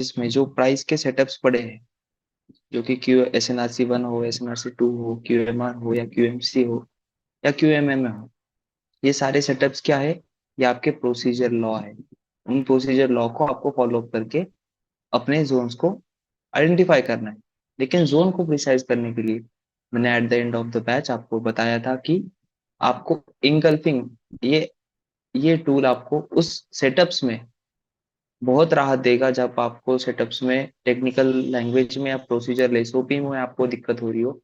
इसमें जो प्राइस के सेटअप्स पड़े हैं, जो कि क्यू SNRC 1 हो, SNRC 2 हो, QMR हो या QMC हो या QMM हो, ये सारे सेटअप्स क्या है? ये आपके प्रोसीजर लॉ है। उन प्रोसीजर लॉ को आपको फॉलो करके अपने जोन्स को आइडेंटिफाई करना है। लेकिन जोन को प्रिसाइज करने के लिए मैंने at the end of the batch आपको बताया था कि आपको इंगल्फिंग, ये टूल आपको उस सेटअप्स में बहुत राहत देगा जब आपको सेटअप्स में टेक्निकल लैंग्वेज में या प्रोसीजर एसओपी में आपको दिक्कत हो रही हो।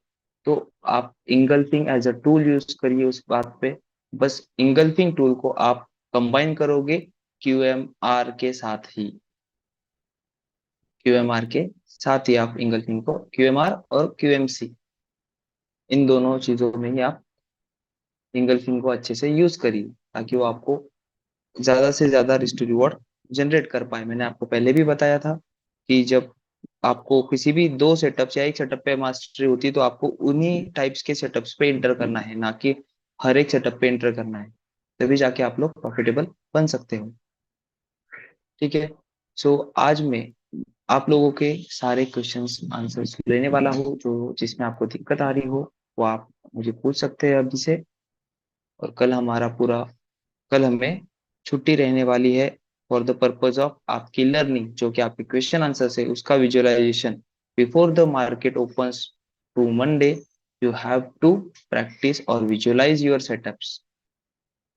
तो आप engulfing as a tool use करिए उस बात पे। बस इंगल्फिंग टूल को आप कंबाइन करोगे क्यूएमआर के साथ ही। क्यूएमआर के साथ ही आप इंगल्फिंग को, क्यूएमआर और क्यूएमसी, इन दोनों चीजों में ही आप इंगल्फिंग को अच्छे से यूज करिए ताकि वो आपको ज्यादा से ज्यादा रिस्ट रिवॉर्ड जनरेट कर पाए। मैंने आपको पहले भी बताया था कि जब आपको किसी भी दो सेटअप्स या एक सेटअप पे मास्टरी होती है तो आपको उन्हीं टाइप्स के सेटअप्स पे इंटर करना है, ना कि हर एक सेटअप पे इंटर करना है। तभी जाके आप लोग प्रॉफिटेबल बन सकते हो। ठीक है। सो आज मैं आप लोगों के सारे क्वेश्चंस आंसर्स लेने वाला हूँ। जो जिसमें आपको दिक्कत आ रही हो वो आप मुझे पूछ सकते हैं अभी से। और कल हमें छुट्टी रहने वाली है फॉर द पर्पज ऑफ आपकी लर्निंग, जो कि आपके क्वेश्चन आंसर है उसका visualisation before the market opens to Monday. You have to practise और visualise your setups,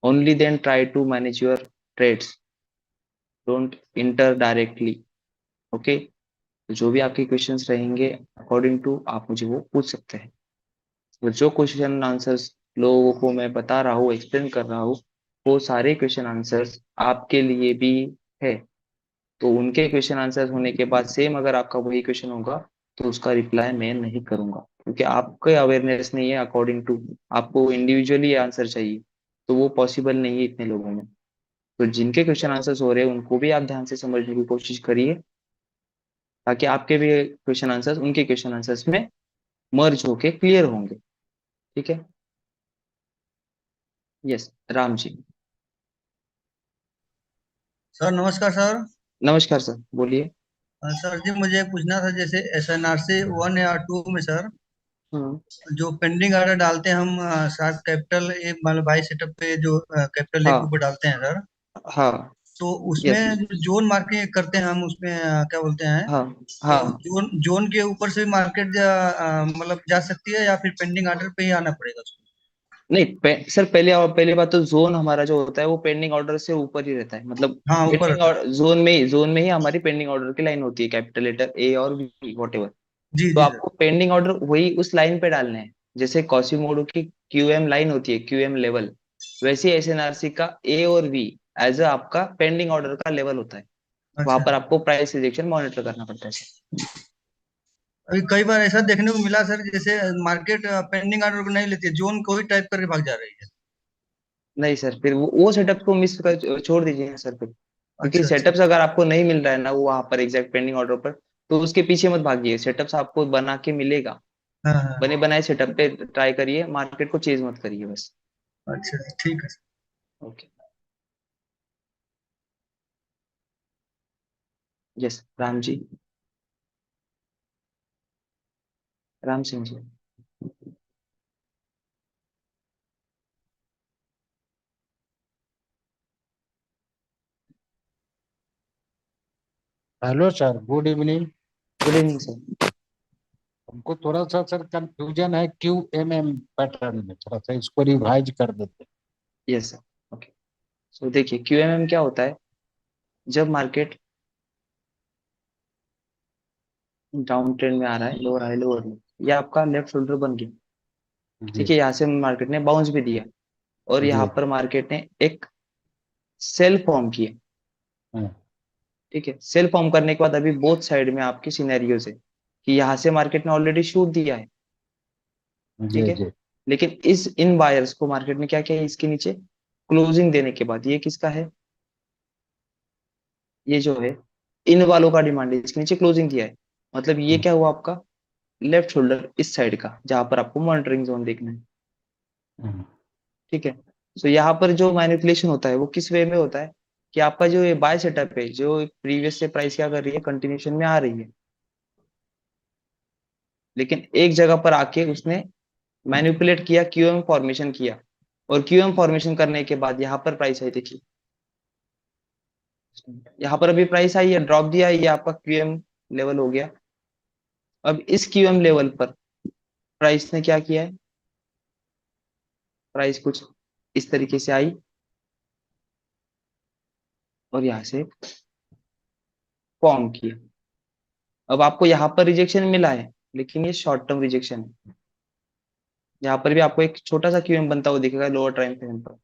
only then try to manage your trades, don't enter directly. Okay. जो भी आपके क्वेश्चंस रहेंगे अकॉर्डिंग टू आप मुझे वो पूछ सकते हैं। तो जो क्वेश्चन आंसर्स लोगों को मैं बता रहा हूँ, एक्सप्लेन कर रहा हूँ, वो सारे क्वेश्चन आंसर्स आपके लिए भी है। तो उनके क्वेश्चन आंसर होने के बाद सेम अगर आपका वही क्वेश्चन होगा तो उसका रिप्लाई मैं नहीं करूंगा, क्योंकि आपके अवेयरनेस नहीं है। अकॉर्डिंग टू आपको इंडिविजुअली आंसर चाहिए, तो वो पॉसिबल नहीं है इतने लोगों में। तो जिनके क्वेश्चन आंसर्स हो रहे हैं उनको भी आप ध्यान से समझने की कोशिश करिए, ताकि आपके भी क्वेश्चन आंसर्स उनके क्वेश्चन आंसर्स में मर्ज होके क्लियर होंगे। ठीक है। यस, राम जी। सर नमस्कार सर। नमस्कार सर, बोलिए। सर जी मुझे पूछना था, जैसे SNRC 1 या 2 में सर, हम्म। जो पेंडिंग ऑर्डर डालते हैं हम, शायद कैपिटल ए मतलब बाई सेटअप पे जो कैपिटल ए के हाँ ऊपर डालते हैं सर, हाँ। तो यस। उसमें जो जोन मार्किंग करते हैं हम उसमें, क्या बोलते हैं, हाँ तो हाँ। जोन जोन के ऊपर से भी मार्केट मतलब जा सकती है, या फिर पेंडिंग ऑर्डर पे ही आना पड़ेगा उसको? नहीं सर, पहले बात तो जोन हमारा जो होता है वो पेंडिंग ऑर्डर से ऊपर ही रहता है। मतलब हाँ ऊपर पेंडिंग रहता है। ऑर्डर जोन में ही हमारी पेंडिंग ऑर्डर की लाइन होती है, कैपिटल लेटर ए और बी वॉट एवर। जी तो जी सर। आपको पेंडिंग ऑर्डर वही उस लाइन पे डालने हैं। जैसे कॉसिमोडो की क्यूएम लाइन होती है, क्यूएम लेवल, वैसे एसएनआरसी का ए और बी एज अ आपका पेंडिंग ऑर्डर का लेवल होता है। वहां अच्छा। पर आपको प्राइस रिजेक्शन मॉनिटर करना पड़ता है। अभी कई बार ऐसा देखने को मिला सर, जैसे मार्केट पेंडिंग ऑर्डर को नहीं लेती है, जोन को ही टाइप करके भाग जा रही है। नहीं सर, फिर वो सेटअप को मिस कर छोड़ दीजिए ना सर फिर, क्योंकि अच्छा अच्छा। सेटअप्स अगर आपको नहीं मिल रहा है ना वो वहां पर एग्जैक्ट पेंडिंग ऑर्डर पर, तो उसके पीछे मत भागिए। सेटअप्स आपको बना के मिलेगा, हाँ हाँ। बने बनाए सेटअप पे ट्राई करिए, मार्केट को चेज मत करिए बस। अच्छा ठीक है। Okay. Yes Ram ji. Ram Singh ji. Hello sir, good evening. Good evening sir. हमको थोड़ा सा सर कंफ्यूजन है QMM पैटर्न में, थोड़ा सा इसको रिवाइज कर देते यस सर। ओके। सो देखिए क्यूएमएम क्या होता है। जब मार्केट डाउन ट्रेंड में आ रहा है, लोअर हाई लोअर लो, ये आपका लेफ्ट शोल्डर बन गया। हैं। ठीक जी है, यहाँ से मार्केट ने बाउंस भी दिया और यहाँ जी। पर मार्केट ने एक सेल फॉर्म किया। हाँ, ठीक है, सेल फॉर्म करने के बाद अभी बोथ साइड में आपकी सिनेरियोज है कि यहाँ से मार्केट ने ऑलरेडी शूट दिया है। ठीक जी है। जी। लेकिन इस इन बायर्स को मार्केट ने क्या किया, इसके नीचे क्लोजिंग देने के बाद, ये किसका है, ये जो है इन वालों का डिमांड है, इसके नीचे क्लोजिंग दिया है। मतलब ये हम्म, क्या हुआ आपका, लेफ्ट शोल्डर इस साइड का, जहां पर आपको मॉनिटरिंग जोन देखना है। हम्म, ठीक है। तो यहाँ पर जो मैनिपुलेशन होता है वो किस वे में होता है, कि आपका जो ये बाय सेटअप है, जो प्रीवियस से प्राइस क्या कर रही है, कंटिन्यूशन में आ रही है, लेकिन एक जगह पर आके उसने मैनिपुलेट किया, क्यूएम फॉर्मेशन किया, और क्यूएम फॉर्मेशन करने के बाद यहाँ पर प्राइस आई, देखिए यहाँ पर अभी प्राइस आई है, ड्रॉप दिया है, ये आपका क्यूएम लेवल हो गया। अब इस क्यूएम लेवल पर प्राइस ने क्या किया है, प्राइस कुछ इस तरीके से आई और यहाँ से फॉर्म किया। अब आपको यहाँ पर रिजेक्शन मिला है, लेकिन ये शॉर्ट टर्म रिजेक्शन है। यहाँ पर भी आपको एक छोटा सा क्यूएम बनता हुआ दिखेगा लोअर टाइम फ्रेम पर,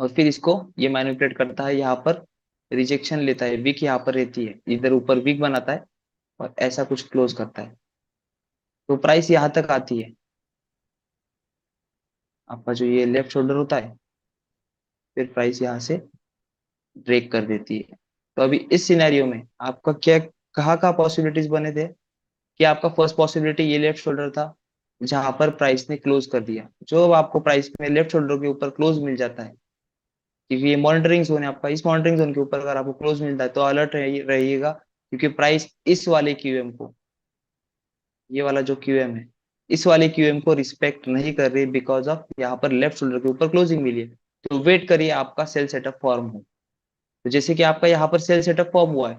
और फिर इसको ये मैनिपुलेट करता है, यहाँ पर रिजेक्शन लेता है, वीक यहाँ पर रहती है, इधर ऊपर वीक बनाता है और ऐसा कुछ क्लोज करता है, तो प्राइस यहाँ तक आती है। आपका जो ये लेफ्ट शोल्डर होता है, फिर प्राइस यहाँ से ब्रेक कर देती है। तो अभी इस सिनेरियो में आपका क्या, कहाँ कहाँ पॉसिबिलिटीज बने थे, कि आपका फर्स्ट पॉसिबिलिटी ये लेफ्ट शोल्डर था, जहां पर प्राइस ने क्लोज कर दिया। जो आपको प्राइस में लेफ्ट शोल्डर के ऊपर क्लोज मिल जाता है, क्योंकि ये मॉनिटरिंग जोन है आपका, इस मॉनिटरिंग जोन के ऊपर अगर आपको क्लोज मिलता है तो अलर्ट रहिएगा, क्योंकि प्राइस इस वाले क्यूएम को, ये वाला जो क्यूएम है, इस वाले क्यूएम को रिस्पेक्ट नहीं कर रही, बिकॉज ऑफ यहाँ पर लेफ्ट शोल्डर के ऊपर क्लोजिंग मिली है। तो वेट करिए आपका सेल सेटअप फॉर्म हो। तो जैसे कि आपका यहाँ पर सेल सेटअप फॉर्म हुआ है,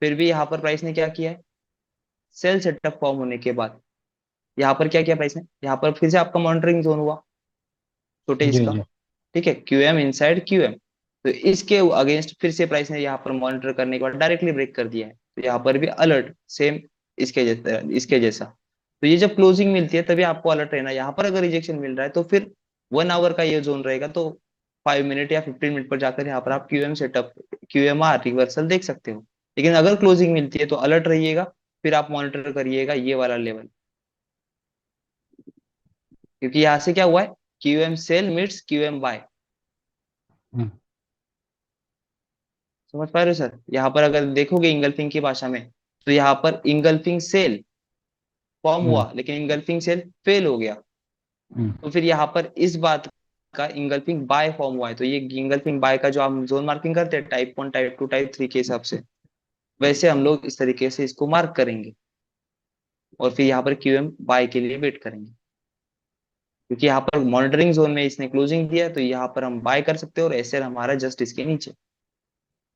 फिर भी यहाँ पर प्राइस ने क्या किया है, सेल सेटअप फॉर्म होने के बाद यहाँ पर क्या किया प्राइस ने, यहाँ पर फिर से आपका मॉनिटरिंग जोन हुआ छोटे जी इसका, जी। ठीक है, क्यूएम इनसाइड क्यूएम। तो इसके अगेंस्ट फिर से प्राइस ने यहाँ पर मॉनिटर करने के बाद डायरेक्टली ब्रेक कर दिया है, तो यहाँ पर भी अलर्ट सेम इसके जैसा। तो ये जब क्लोजिंग मिलती है तभी आपको अलर्ट रहना। यहाँ पर अगर रिजेक्शन मिल रहा है तो फिर 1 आवर का ये जोन रहेगा, तो 5 मिनट या 15 मिनट पर जाकर यहाँ पर आप क्यूएम सेटअप, क्यूएमआर रिवर्सल देख सकते हो। लेकिन अगर क्लोजिंग मिलती है तो अलर्ट रहिएगा, फिर आप मॉनिटर करिएगा ये वाला लेवल, क्योंकि यहाँ से क्या हुआ है, QM sell meets QM buy. Hmm, समझ पा रहे हो सर? यहाँ पर अगर देखोगे इंगल्फिंग की भाषा में, तो यहाँ पर इंगल्फिंग सेल फॉर्म हम्म, हुआ, लेकिन इंगल्फिंग सेल फेल हो गया। हम्म। तो फिर यहाँ पर इस बात का इंगल्फिंग बाय फॉर्म हुआ है, तो ये इंगल्फिंग बाय का जो हम जोन मार्किंग करते हैं टाइप 1 टाइप 2 टाइप 3 के हिसाब से, वैसे हम लोग इस तरीके से इसको मार्क करेंगे, और फिर यहाँ पर क्यूएम बाय के लिए वेट करेंगे, क्योंकि यहाँ पर मॉनिटरिंग जोन में इसने क्लोजिंग दिया है, तो यहाँ पर हम बाय कर सकते हैं, और एसएल हमारा जस्ट इसके नीचे।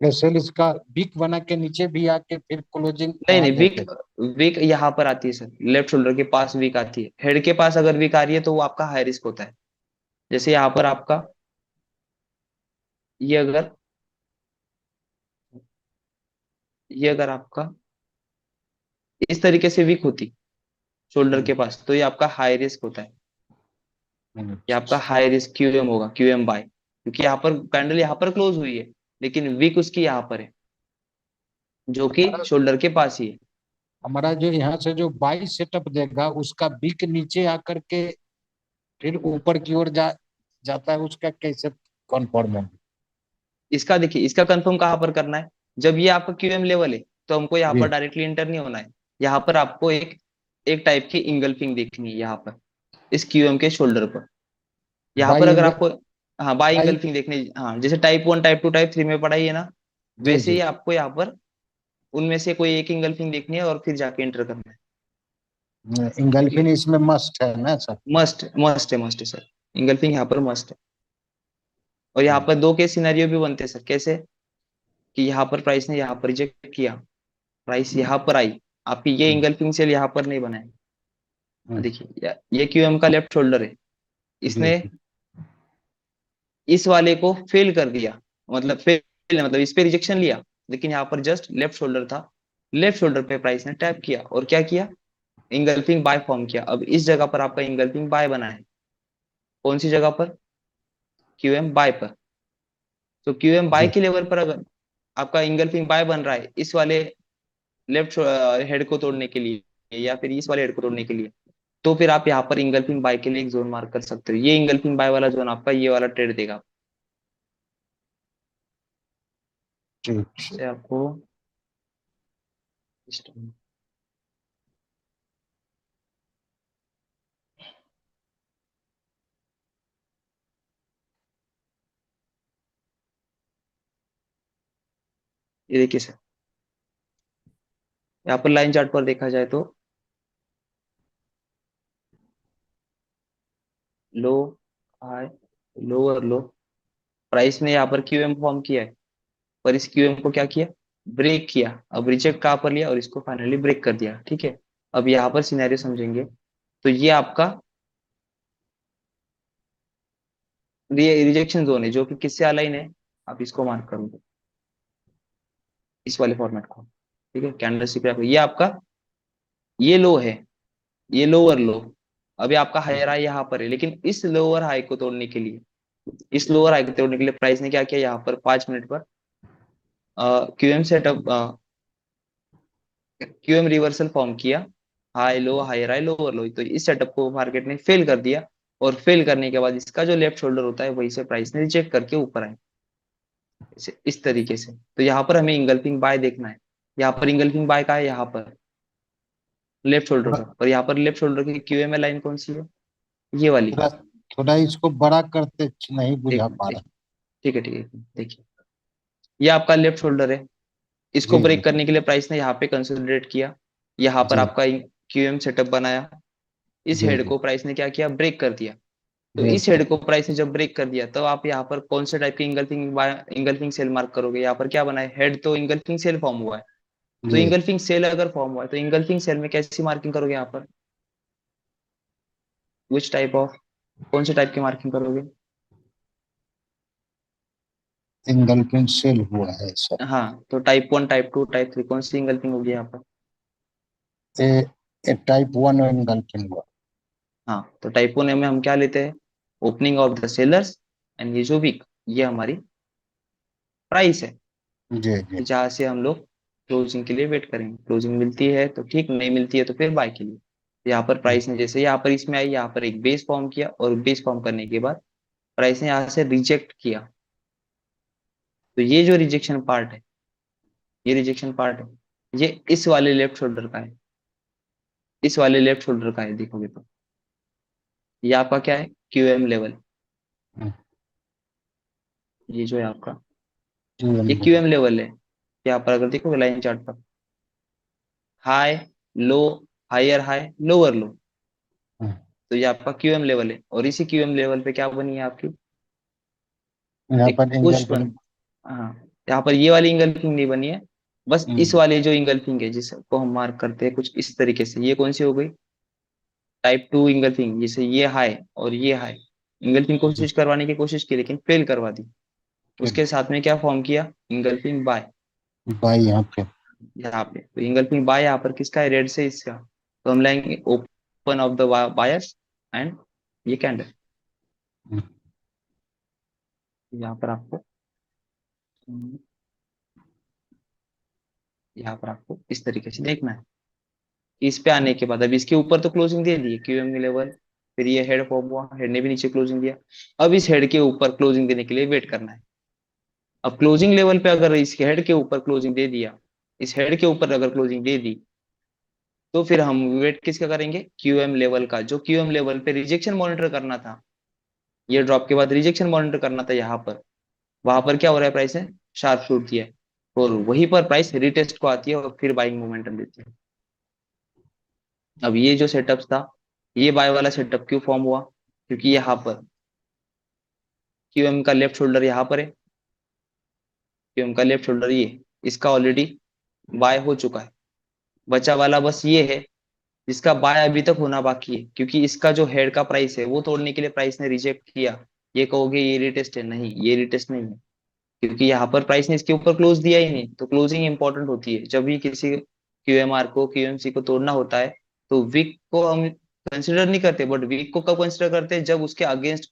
सेल इसका वीक बना के नीचे भी आके फिर क्लोजिंग नहीं वहां नहीं, वीक, देते। वीक यहाँ पर आती है सर, लेफ्ट शोल्डर के पास वीक आती है, हेड के पास अगर वीक आ रही है तो वो आपका हाई रिस्क होता है। जैसे यहाँ पर आपका ये अगर, ये अगर आपका इस तरीके से वीक होती शोल्डर हम्म, के पास, तो ये आपका हाई रिस्क होता है, ये आपका अच्छा। हाई रिस्क क्यूएम होगा, क्यूएम बाय, क्योंकि यहाँ पर कैंडल यहाँ पर क्लोज हुई है, लेकिन वीक उसकी यहाँ पर है, जो कि हमारा शोल्डर के पास ही है। हमारा जो यहाँ से जो बाई सेटअप देगा उसका बीक नीचे आकर के फिर ऊपर की ओर जाता है, उसका कैसे कन्फर्म है? इसका देखिए, इसका कंफर्म कहाँ पर करना है, जब ये आपका क्यूएम लेवल है, तो हमको यहाँ पर जी। डायरेक्टली इंटर नहीं होना है। यहाँ पर आपको एक एक टाइप की इंगल्फिंग देखनी है यहाँ पर, इस क्यूएम के शोल्डर पर। यहाँ पर बाई अगर एंगल। आपको, हाँ, बाई बाई। इंगल्फिंग देखनी, हाँ, जैसे टाइप 1 टाइप 2 टाइप 3 में पढ़ाई है ना, जी वैसे जी। ही आपको यहाँ पर उनमें से कोई एक इंगल्फिंग देखनी है और फिर जाके इंटर करना है। इंगल्फिन क्योंकि इसमें मस्ट है ना सर? मस्ट है सर, इंगल्फिंग यहाँ पर मस्ट है। और यहाँ पर दो केस सिनेरियो भी बनते हैं सर, कैसे, कि यहाँ पर प्राइस ने यहाँ पर रिजेक्ट किया, प्राइस यहाँ पर आई, आपकी ये हम्म, इंगल्फिंग सेल यहाँ पर नहीं बनाए। हम्म, देखिए ये क्यूएम का लेफ्ट शोल्डर है, जी इसने जी। इस वाले को फेल कर दिया, मतलब फेल मतलब इस पे रिजेक्शन लिया, लेकिन यहाँ पर जस्ट लेफ्ट शोल्डर था, लेफ्ट शोल्डर पे प्राइस ने टैप किया और क्या किया, इंगल्फिंग बाय फॉर्म किया। अब इस जगह पर आपका इंगल्फिंग बाय बना है, कौन सी जगह पर, क्यूएम बाय पर। तो क्यूएम बाय जी के लेवल पर अगर आपका इंगल्फिंग बाय बन रहा है इस वाले लेफ्ट हेड को तोड़ने के लिए, या फिर इस वाले हेड को तोड़ने के लिए, तो फिर आप यहाँ पर इंगल्फिंग बाय के लिए एक जोन मार्क कर सकते हो। ये इंगल्फिंग बाय वाला जोन आपका ये वाला ट्रेड देगा, ठीक ठीक। से आपको। ये देखिए सर, यहाँ पर लाइन चार्ट पर देखा जाए तो लो, हाई, लोअर लो, प्राइस ने यहाँ पर क्यूएम फॉर्म किया है, पर इस क्यूएम को क्या किया, ब्रेक किया। अब रिजेक्ट कहाँ पर लिया और इसको फाइनली ब्रेक कर दिया, ठीक है। अब यहाँ पर सिनेरियो समझेंगे, तो ये आपका रिजेक्शन जोन है, जो कि किससे अलाइन है, आप इसको मार्क करोगे, इस वाले फॉर्मेट को, ठीक है। कैंडल स्टिक ये आपका, ये लो है, ये लोअर लो। अभी आपका हायर हाई यहाँ पर है, लेकिन इस लोअर हाई को तोड़ने के लिए, इस लोअर हाई को तोड़ने के लिए प्राइस ने क्या किया, यहाँ पर 5 मिनट पर QM setup, QM reversal form किया, high low higher high lower low, तो इस सेटअप को मार्केट ने फेल कर दिया। और फेल करने के बाद इसका जो लेफ्ट शोल्डर होता है वही से प्राइस ने रिजेक्ट करके ऊपर आए, इस तरीके से। तो यहाँ पर हमें इंगल्फिंग बाय देखना है। यहाँ पर इंगल्फिंग बाय का है, यहाँ पर लेफ्ट शोल्डर थोड़ा का, और यहाँ पर लेफ्ट शोल्डर की क्यूएमए लाइन कौन सी है, ये वाली। थोड़ा थोड़ा इसको बड़ा करते, नहीं एक बुझा मिनट, पा ठीक, रहा। ठीक है, ठीक है, देखिए, ये आपका लेफ्ट शोल्डर है। इसको जी जी। ब्रेक करने के लिए प्राइस ने यहाँ पे कंसोलिडेट किया, यहाँ पर जी आपका क्यूएम सेटअप बनाया। इस जी। हेड जी को प्राइस ने क्या किया, ब्रेक कर दिया। तो ब्रेक इस कर। हेड को प्राइस ने जब ब्रेक कर दिया, तो आप यहाँ पर कौन से टाइप की इंगल्फिंग इंगल्फिंग सेल मार्क करोगे। यहाँ पर क्या बना है, हेड तो इंगल्फिंग सेल फॉर्म हुआ है, तो जी। इंगल्फिंग सेल अगर फॉर्म हुआ है तो इंगल्फिंग सेल में कैसी मार्किंग करोगे, यहाँ पर विच टाइप ऑफ, कौन से टाइप की मार्किंग करोगे। सिंगल पिन सेल हुआ है सर। हाँ, तो टाइप 1 टाइप 2 टाइप 3 कौन सी इंगल्फिंग होगी यहाँ पर। ए टाइप 1 सिंगल पिन हुआ। हाँ, तो टाइप 1 में हम क्या लेते हैं, opening of the sellers, and ये जो वीक, ये हमारी प्राइस है, जी जी। जहां से हम लोग क्लोजिंग के लिए वेट करेंगे। क्लोजिंग मिलती है तो ठीक, नहीं मिलती है तो फिर बाय के लिए। यहाँ पर प्राइस ने जैसे यहाँ पर इसमें आई, यहाँ पर एक बेस फॉर्म किया, और बेस फॉर्म करने के बाद प्राइस ने यहाँ से रिजेक्ट किया। तो ये जो रिजेक्शन पार्ट है, ये रिजेक्शन पार्ट है, ये इस वाले लेफ्ट शोल्डर का है, इस वाले लेफ्ट शोल्डर का है, देखोगे तो ये आपका क्या है, क्यूएम लेवल। ये जो है आपका, ये क्यूएम लेवल है। यहाँ पर अगर देखोगे लाइन चार्ट पर, high, low, higher high, lower low, तो ये आपका क्यूएम लेवल है। और इसी क्यूएम लेवल पे क्या बनी है आपकी, यहाँ एक पर पुश एंगल बन, पिन। हाँ, यहाँ पर ये वाली इंगल्फिंग नहीं बनी है, बस इस वाली जो इंगल्फिंग है जिसको हम मार्क करते हैं कुछ इस तरीके से, ये कौन सी हो गई, टाइप 2 इंगल्फिंग, जैसे ये हाई और ये हाई, इंगल्फिंग कोशिश करवाने की कोशिश की लेकिन फेल करवा दी। उसके साथ में क्या फॉर्म किया, इंगल्फिंग बाय, बाई यहाँ पे। यहाँ पे। तो इंगल्फिंग बाय यहाँ पर किसका है, रेड से इसका, तो हम लाएंगे open of the buyers and ये कैंडल। यहाँ पर आपको, यहाँ पर आपको इस तरीके से देखना है। इस पे आने के बाद अब इसके ऊपर तो क्लोजिंग दे दी क्यूएम लेवल, फिर ये हेड फॉर्म हुआ, हेड ने भी नीचे क्लोजिंग दिया। अब इस हेड के ऊपर क्लोजिंग देने के लिए वेट करना है। अब क्लोजिंग लेवल पे अगर इस हेड के ऊपर क्लोजिंग दे दिया, इस हेड के ऊपर अगर क्लोजिंग दे दी, तो फिर हम वेट किसका करेंगे, क्यूएम लेवल का, जो क्यूएम लेवल पे रिजेक्शन मॉनिटर करना था। ये ड्रॉप के बाद रिजेक्शन मॉनिटर करना था यहाँ पर, वहां पर क्या हो रहा है, प्राइस ने शार्प शूट दिया है, और वहीं पर प्राइस रिटेस्ट को आती है और फिर बाइंग मोमेंटम देती है। अब ये जो सेटअप था, ये बाय वाला सेटअप क्यों फॉर्म हुआ, क्योंकि यहाँ पर क्यूएम का लेफ्ट शोल्डर यहाँ पर है, क्यूएम का लेफ्ट शोल्डर ये, इसका ऑलरेडी बाय हो चुका है, बचा वाला बस ये है जिसका बाय अभी तक होना बाकी है, क्योंकि इसका जो हेड का प्राइस है वो तोड़ने के लिए प्राइस ने रिजेक्ट किया। ये कहोगे ये रिटेस्ट है, नहीं ये रिटेस्ट नहीं है, क्योंकि यहाँ पर प्राइस ने इसके ऊपर क्लोज दिया ही नहीं। तो क्लोजिंग इंपॉर्टेंट होती है, जब भी किसी क्यूएमआर को क्यूएमसी को तोड़ना होता है, तो वीक को हम कंसिडर नहीं करते, बट वीक को कब कंसिडर करते हैं, जब उसके अगेंस्ट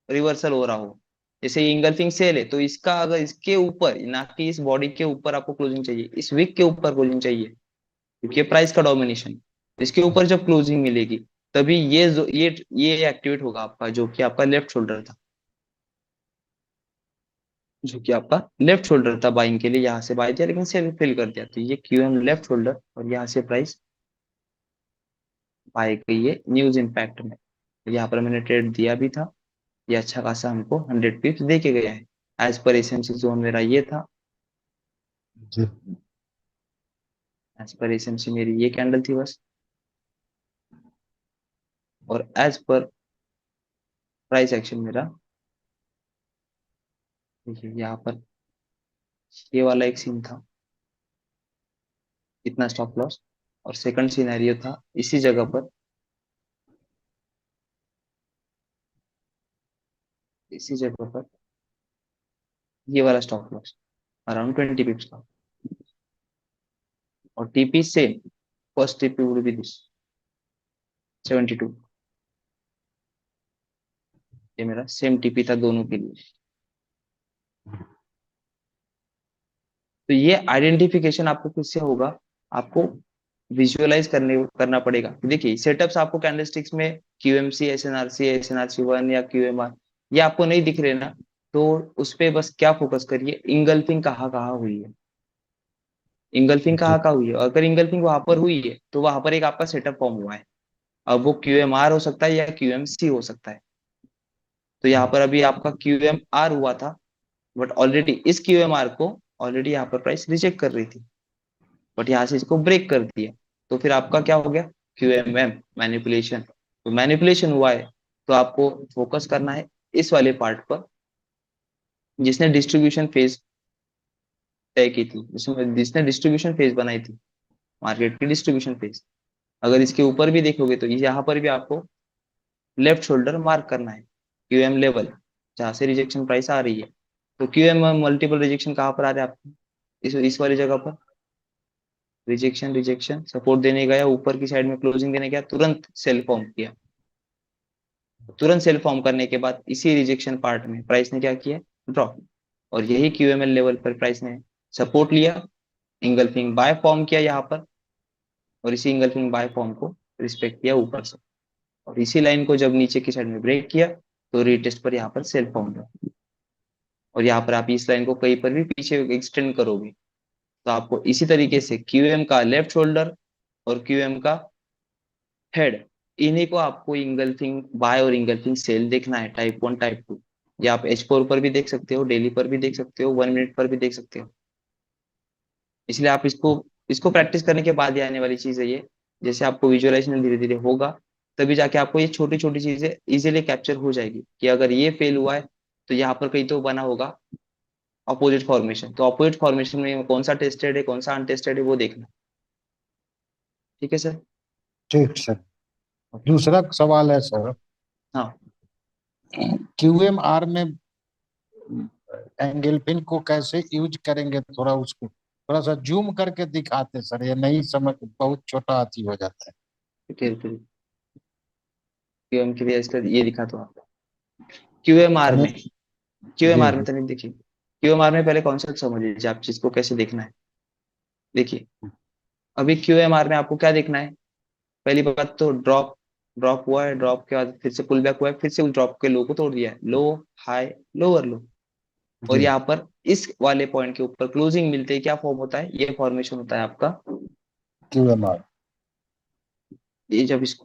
रिवर्सल हो रहा हो। जैसे ये इंगल्फिंग सेल है, तो इसका अगर इसके ऊपर, ना कि इस बॉडी के ऊपर आपको क्लोजिंग चाहिए, इस वीक के ऊपर क्लोजिंग चाहिए, क्योंकि प्राइस का डोमिनेशन, इसके ऊपर जब क्लोजिंग मिलेगी, तभी ये एक्टिवेट होगा आपका, जो कि आपका लेफ्ट शोल्डर था, जो कि आपका लेफ्ट शोल्डर था बाइंग के लिए, यहाँ से बाय दिया लेकिन सेल फिल कर दिया, तो ये क्यूएम लेफ्ट शोल्डर, और यहाँ से प्राइस बाय गई है न्यूज इम्पैक्ट में। यहाँ पर मैंने ट्रेड दिया भी था, ये अच्छा खासा हमको 100 पिप्स दे के गया है। एज पर एसएमसी जोन मेरा ये था, जी। एज पर एसएमसी मेरी ये कैंडल थी बस, और एज पर प्राइस एक्शन मेरा देखिए यहाँ पर ये वाला एक सीन था, इतना स्टॉप लॉस, और सेकंड सिनेरियो था इसी जगह पर, इसी जगह पर ये वाला स्टॉप लॉस अराउंड 20 पिप्स का, और TP same, first TP would be this 72, ये मेरा सेम टीपी था दोनों के लिए। तो ये आइडेंटिफिकेशन आपको किससे होगा, आपको विजुअलाइज करना पड़ेगा। देखिए सेटअप्स आपको कैंडलस्टिक्स में क्यूएमसी, एसएनआरसी, एसएनआरसी 1 या क्यूएमआर ये आपको नहीं दिख रहे ना, तो उस पे बस क्या फोकस करिए, इंगल्फिंग कहाँ कहाँ हुई है, इंगल्फिंग जी। कहाँ कहाँ हुई है। अगर इंगल्फिंग वहां पर हुई है तो वहां पर एक आपका सेटअप फॉर्म हुआ है, अब वो क्यूएमआर हो सकता है या क्यूएमसी हो सकता है। तो यहाँ पर अभी आपका क्यूएमआर हुआ था, बट ऑलरेडी इस क्यूएमआर को ऑलरेडी यहाँ पर प्राइस रिजेक्ट कर रही थी, बट यहाँ से इसको ब्रेक कर दिया, तो फिर आपका क्या हो गया, क्यूएमएम मैनिपुलेशन। तो मैनिपुलेशन हुआ है, तो आपको फोकस करना है इस वाले पार्ट पर जिसने डिस्ट्रीब्यूशन फेज तय की थी, जिसमें जिसने डिस्ट्रीब्यूशन फेज बनाई थी, मार्केट की डिस्ट्रीब्यूशन फेज। अगर इसके ऊपर भी देखोगे तो यहाँ पर भी आपको लेफ्ट शोल्डर मार्क करना है, क्यूएम लेवल जहां से रिजेक्शन प्राइस आ रही है। तो क्यूएम मल्टीपल रिजेक्शन कहाँ पर आ रहे हैं आपको, इस वाली जगह पर रिजेक्शन, रिजेक्शन सपोर्ट देने गया, ऊपर की साइड में क्लोजिंग देने गया, तुरंत सेल फॉर्म किया, तुरंत सेल फॉर्म करने के बाद इसी रिजेक्शन पार्ट में प्राइस ने क्या किया, ड्रॉप, और यही क्यूएमएल लेवल पर प्राइस ने सपोर्ट लिया, इंगल्फिंग बाय फॉर्म किया यहाँ पर, और इसी इंगल्फिंग बाय फॉर्म को रिस्पेक्ट किया ऊपर से, और इसी लाइन को जब नीचे की साइड में ब्रेक किया तो रीटेस्ट पर यहाँ पर सेल फॉर्म हुआ, और यहाँ पर आप इस लाइन को कहीं पर भी पीछे एक्सटेंड करोगे तो आपको इसी तरीके से क्यूएम का लेफ्ट शोल्डर और क्यूएम का हेड, इन्हीं को आपको इंगल्फिंग बाय और इंगल्फिंग सेल देखना है, टाइप 1 टाइप 2। ये आप H4 पर भी देख सकते हो, डेली पर भी देख सकते हो, 1 मिनट पर भी देख सकते हो। इसलिए आप इसको इसको प्रैक्टिस करने के बाद ही आने वाली चीज है ये, जैसे आपको विजुअलाइजेशन धीरे धीरे होगा तभी जाके आपको ये छोटी छोटी चीजें इजीली कैप्चर हो जाएगी, कि अगर ये फेल हुआ है तो यहाँ पर कहीं तो बना होगा अपोजिट फॉर्मेशन, तो अपोजिट फॉर्मेशन में कौन सा टेस्टेड है कौन सा अनटेस्टेड है वो देखना। ठीक है सर। ठीक सर। दूसरा सवाल है सर, हाँ क्यूएमआर में एंगल पिन को कैसे यूज करेंगे, थोड़ा उसको थोड़ा सा जूम करके दिखाते सर, ये नहीं समझ, बहुत छोटा हाथी हो जाता है। ठीक है, क्यूएम के लिए इसका ये दिखा तो आपको क्यूएमआर तनिक। में, जी क्यूएमआर में जी। तनिक देखिए, क्यूएमआर में पहले कॉन्सेप्ट समझ लीजिए आप चीज को कैसे देखना है। देखिए अभी क्यूएमआर में आपको क्या देखना है, पहली बात तो ड्रॉप, ड्रॉप हुआ है, ड्रॉप के बाद फिर से पुल बैक हुआ है, फिर से उस ड्रॉप के लो को तोड़ दिया है, लो हाई लोअर लो, और जी। यहाँ पर इस वाले पॉइंट के ऊपर क्लोजिंग मिलते ही क्या फॉर्म होता है, ये फॉर्मेशन होता है आपका, क्यूएमआर। ये जब इसको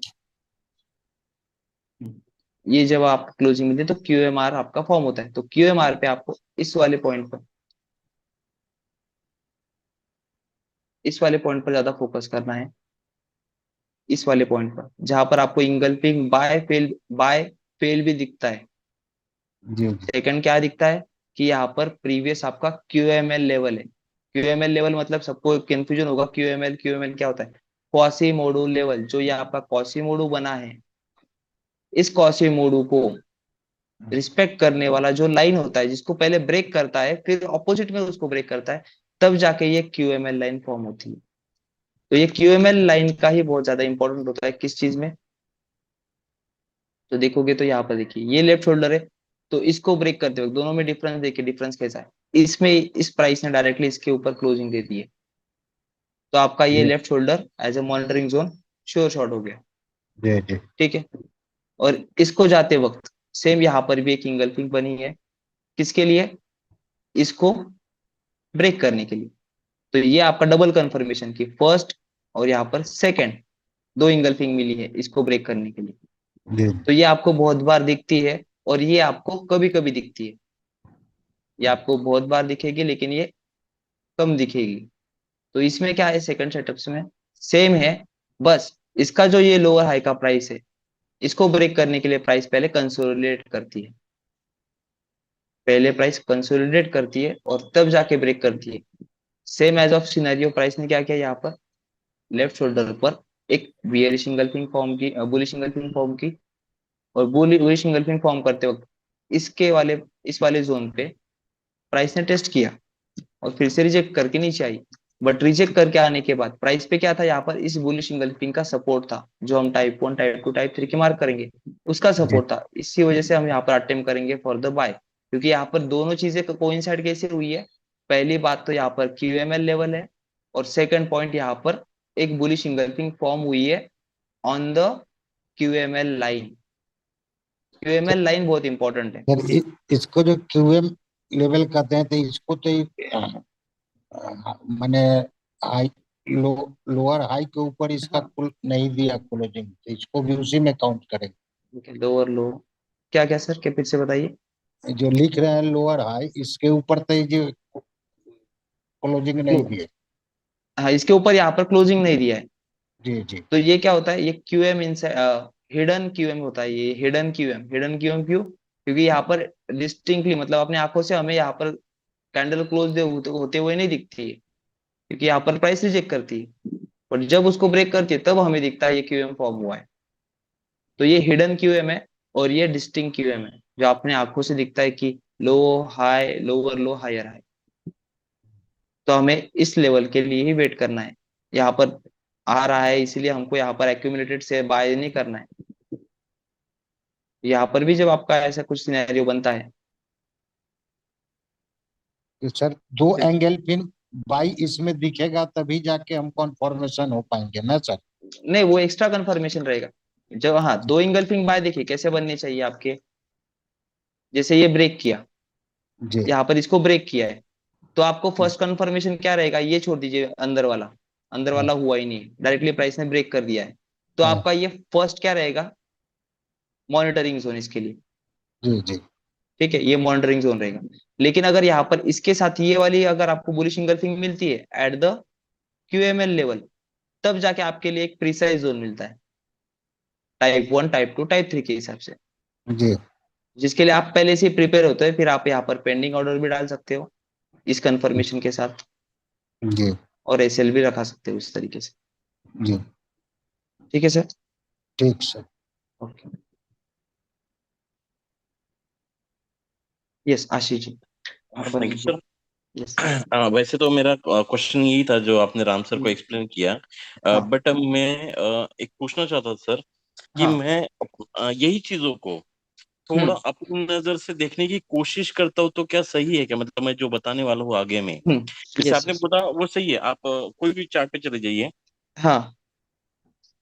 ये जब आप क्लोजिंग मिलती है तो क्यूएमआर आपका फॉर्म होता है। तो क्यूएमआर पे आपको इस वाले पॉइंट पर ज्यादा फोकस करना है, इस वाले पॉइंट पर जहां पर आपको इंगल्फिंग बाय फेल भी दिखता है। जी जी। सेकंड क्या दिखता है कि यहाँ पर प्रीवियस आपका क्यूएमएल लेवल है, क्यूएमएल लेवल मतलब सबको कंफ्यूजन होगा, क्यूएमएल क्यूएमएल क्या होता है, क्वासीमोडू लेवल, जो ये आपका क्वासीमोडू बना है, इस क्वासीमोडू को रिस्पेक्ट करने वाला जो लाइन होता है जिसको पहले ब्रेक करता है फिर ऑपोजिट में उसको ब्रेक करता है, तब जाके ये क्यूएमएल लाइन फॉर्म होती है। तो ये क्यूएमएल लाइन का ही बहुत ज्यादा इंपॉर्टेंट होता है किस चीज में, तो देखोगे तो यहाँ पर देखिए ये लेफ्ट शोल्डर है, तो इसको ब्रेक करते वक्त दोनों में डिफरेंस देखिए, डिफरेंस कैसा है, इसमें इस प्राइस ने डायरेक्टली इसके ऊपर क्लोजिंग दे दी है, तो आपका ये जी left shoulder as a monitoring zone sure shot हो गया। जी। जी ठीक है, और इसको जाते वक्त सेम यहाँ पर भी एक इंगल्फिंग बनी है, किसके लिए, इसको ब्रेक करने के लिए। तो ये आपका डबल कंफर्मेशन की फर्स्ट और यहाँ पर सेकंड दो इंगल्फिंग मिली है इसको ब्रेक करने के लिए। जी। तो ये आपको बहुत बार दिखती है और ये आपको कभी कभी दिखती है, ये आपको बहुत बार दिखेगी, लेकिन ये कम दिखेगी। तो इसमें क्या है, सेकंड सेटअप्स में सेम है, बस इसका जो ये लोअर हाई का प्राइस है, इसको ब्रेक करने के लिए प्राइस पहले कंसोलिडेट करती है, पहले प्राइस कंसोलिडेट करती है और तब जाके ब्रेक करती है। Same as of scenario, price ने क्या किया यहाँ पर, लेफ्ट शोल्डर पर एक बियरिश इंगल्फिंग फॉर्म की, बुलिश इंगल्फिंग फॉर्म की, और बुलिश इंगल्फिंग फॉर्म करते वक्त इसके वाले, इस वाले जोन पे प्राइस ने टेस्ट किया और फिर से रिजेक्ट करके नीचे आई। बट रिजेक्ट करके आने के बाद प्राइस पे क्या था, यहाँ पर इस बुलिश इंगल्फिंग का सपोर्ट था, जो हम टाइप 1 टाइप 2 टाइप 3 की मार्क करेंगे, उसका जी सपोर्ट था। इसी वजह से हम यहाँ पर अटेम्प्ट करेंगे फॉर द बाय, क्योंकि यहाँ पर दोनों चीजें कोइंसाइड कैसे हुई है। पहली बात तो यहाँ पर क्यूएमएल लेवल है, और सेकंड पॉइंट यहाँ पर एक बुलिश इंगल्फिंग फॉर्म हुई है ऑन द क्यूएमएल लाइन। क्यूएमएल लाइन बहुत इंपॉर्टेंट है। सर, इसको जो क्यूएम लेवल कहते हैं, तो इसको तो मैंने हाई, लोअर हाई के ऊपर इसका हाँ, कुल नहीं दिया क्लोजिंग, तो इसको भी उसी में काउंट करेंगे। ठीक है, लोअर लो, क्या क्या सर, क्या फिर से बताइए। जो लिख रहे हैं लोअर हाई, इसके ऊपर तो ये जो क्लोजिंग नहीं दिए। हाँ, इसके ऊपर यहाँ पर क्लोजिंग नहीं दिया है। जी जी तो ये क्या होता है, ये Q M in hidden Q M होता है, ये hidden Q M, hidden Q M क्यों, क्योंकि यहाँ पर डिस्टिंक्टली, मतलब अपने आंखों से हमें यहाँ पर कैंडल क्लोज होते हुए नहीं दिखती है, क्योंकि यहाँ पर प्राइस रिजेक्ट करती है, और जब उसको ब्रेक करती है तब हमें दिखता है ये क्यू एम फॉर्म हुआ है। तो ये हिडन क्यू एम है, और ये डिस्टिंग क्यू एम है, जो अपने आंखों से दिखता है कि low high, lower low, higher high. तो हमें इस लेवल के लिए ही वेट करना है, यहाँ पर आ रहा है इसीलिए हमको यहाँ पर एक्यूमुलेटेड से बाय नहीं करना है। यहाँ पर भी जब आपका ऐसा कुछ सिनेरियो बनता है, तो सर, दो फिर एंगल फिर बाई इसमें दिखेगा, तभी जाके हम कॉन्फर्मेशन हो पाएंगे ना सर? नहीं, वो एक्स्ट्रा कंफर्मेशन रहेगा। जब, हाँ, दो इंगल्फिंग बाय देखिए कैसे बनने चाहिए आपके, जैसे ये ब्रेक किया, जी यहाँ पर इसको ब्रेक किया है, तो आपको फर्स्ट कंफर्मेशन क्या रहेगा, ये छोड़ दीजिए, अंदर वाला, अंदर वाला हुआ ही नहीं, डायरेक्टली प्राइस ने ब्रेक कर दिया है। तो हाँ, आपका ये फर्स्ट क्या रहेगा, मॉनिटरिंग जोन इसके लिए। जी जी ठीक है, ये मॉनिटरिंग जोन रहेगा। लेकिन अगर यहाँ पर इसके साथ ये वाली अगर आपको बुलिश इंगल्फिंग मिलती है एट द क्यूएमएल लेवल, तब जाके आपके लिए एक प्रीसाइज जोन मिलता है, टाइप 1 टाइप 2 टाइप 3 के हिसाब से, जी जिसके लिए आप पहले से प्रिपेयर होते हैं। फिर आप यहाँ पर पेंडिंग ऑर्डर भी डाल सकते हो इस कंफर्मेशन के साथ, जी और एसएल भी रखा सकते हो इस तरीके से। जी। ठीक है सर। ठीक sir. Okay, yes Ashish ji, आप थैंक यू बताइए। सर। यस। वैसे तो मेरा क्वेश्चन यही था जो आपने राम सर को एक्सप्लेन किया, हाँ। बट मैं एक पूछना चाहता था सर, कि हाँ। मैं यही चीजों को थोड़ा हम्म। अपनी नजर से देखने की कोशिश करता हूँ, तो क्या सही है क्या? मतलब मैं जो बताने वाला हूँ आगे में, जैसे यस आपने यस। बोला वो सही है। आप कोई भी चार्ट पे चले जाइए। हाँ।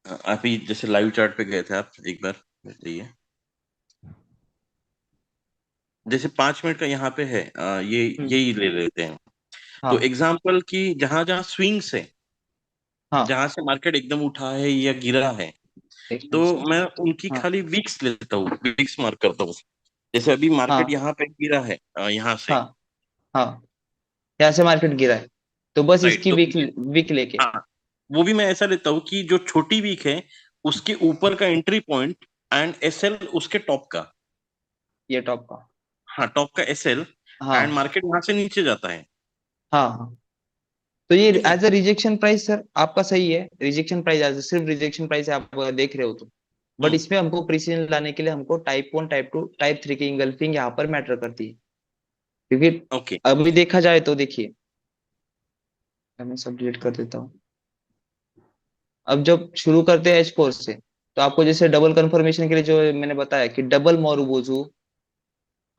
आप ही जैसे लाइव चार्ट पे गए थे आप एक बार, बताइए। जैसे 5 मिनट का यहाँ पे है, ये हम्म। यही ले लेते हैं। तो हाँ। एग्जाम्पल की जहां जहां स्विंग्स है, हाँ। जहां से मार्केट एकदम उठा है या गिरा है, एक तो मिनट सर। मैं उनकी हाँ। खाली वीक्स लेता हूँ, वीक्स मार्क करता हूँ। जैसे अभी मार्केट हाँ। यहाँ पे गिरा है, यहाँ से। हाँ। हाँ, यहाँ से मार्केट गिरा है, तो बस राइट, इसकी तो वीक, वीक लेके। हाँ, वो भी मैं ऐसा लेता हूँ कि जो छोटी वीक है उसके ऊपर का एंट्री पॉइंट, एंड एसएल उसके टॉप का। ये टॉप का। हाँ, टॉप का एसएल, एंड हाँ। मार्केट वहां से नीचे जाता है। हाँ। हाँ, तो ये ठीक है। As a rejection price sir आपका सही है, रिजेक्शन प्राइस एज सिर्फ रिजेक्शन प्राइस आप देख रहे हो तो। But hmm. इसमें हमको प्रिसीजन लाने के लिए हमको टाइप 1 टाइप 2 टाइप 3 की इंगल्फिंग यहाँ पर मैटर करती है, क्योंकि ओके। अभी देखा जाए तो देखिए, मैं सब डिलीट कर देता हूँ। अब जब शुरू करते हैं एच कोर्स से, तो आपको जैसे डबल कंफर्मेशन के लिए जो मैंने बताया कि डबल मोरुबोजू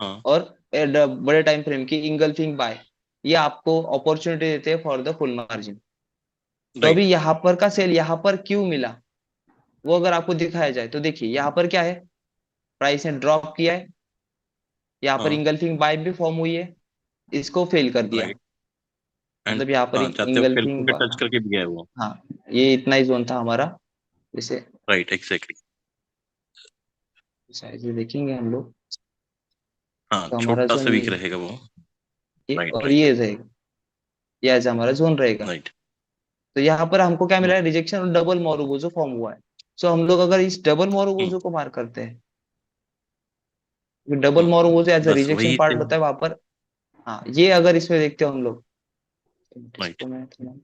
हाँ। और बड़े टाइम फ्रेम की इंगल्फिंग बाय, ये आपको अपॉर्चुनिटी देते हैं फॉर द फुल मार्जिन। तो अभी राइट। यहाँ पर का सेल यहाँ पर क्यों मिला, वो अगर आपको दिखाया जाए तो देखिए यहाँ पर क्या है, प्राइस ने ड्रॉप किया है, यहाँ पर हाँ। इंगल्फिंग बाय भी फॉर्म हुई है, इसको फेल कर दिया, राइट। एंड मतलब यहाँ पर हाँ, चाहते हो फेल इंगल्फिंग, करके टच करके भी गया है वो। हाँ, ये इतना ही जोन था हमारा। जैसे राइट, एग्जैक्टली। शायद ये देखेंगे हम लोग, हाँ, तो हमारा छोटा सा जोन वीक ये रहेगा वो। ये राइट और राइट। ये रहेगा, ये ऐसा हमारा जोन रहेगा। राइट। तो यहाँ पर हमको क्या मिला है, रिजेक्शन और डबल मोरुबुजो फॉर्म हुआ है। सो हम लोग अगर इस डबल मोरुबुजो को मार्क करते हैं, डबल मोरुबुजो एज अ बस रिजेक्शन वही थे। पार्ट होता है वहां पर। हाँ, ये अगर इसमें देखते हो हम लोग, राइट। इसको मैं थोड़ा-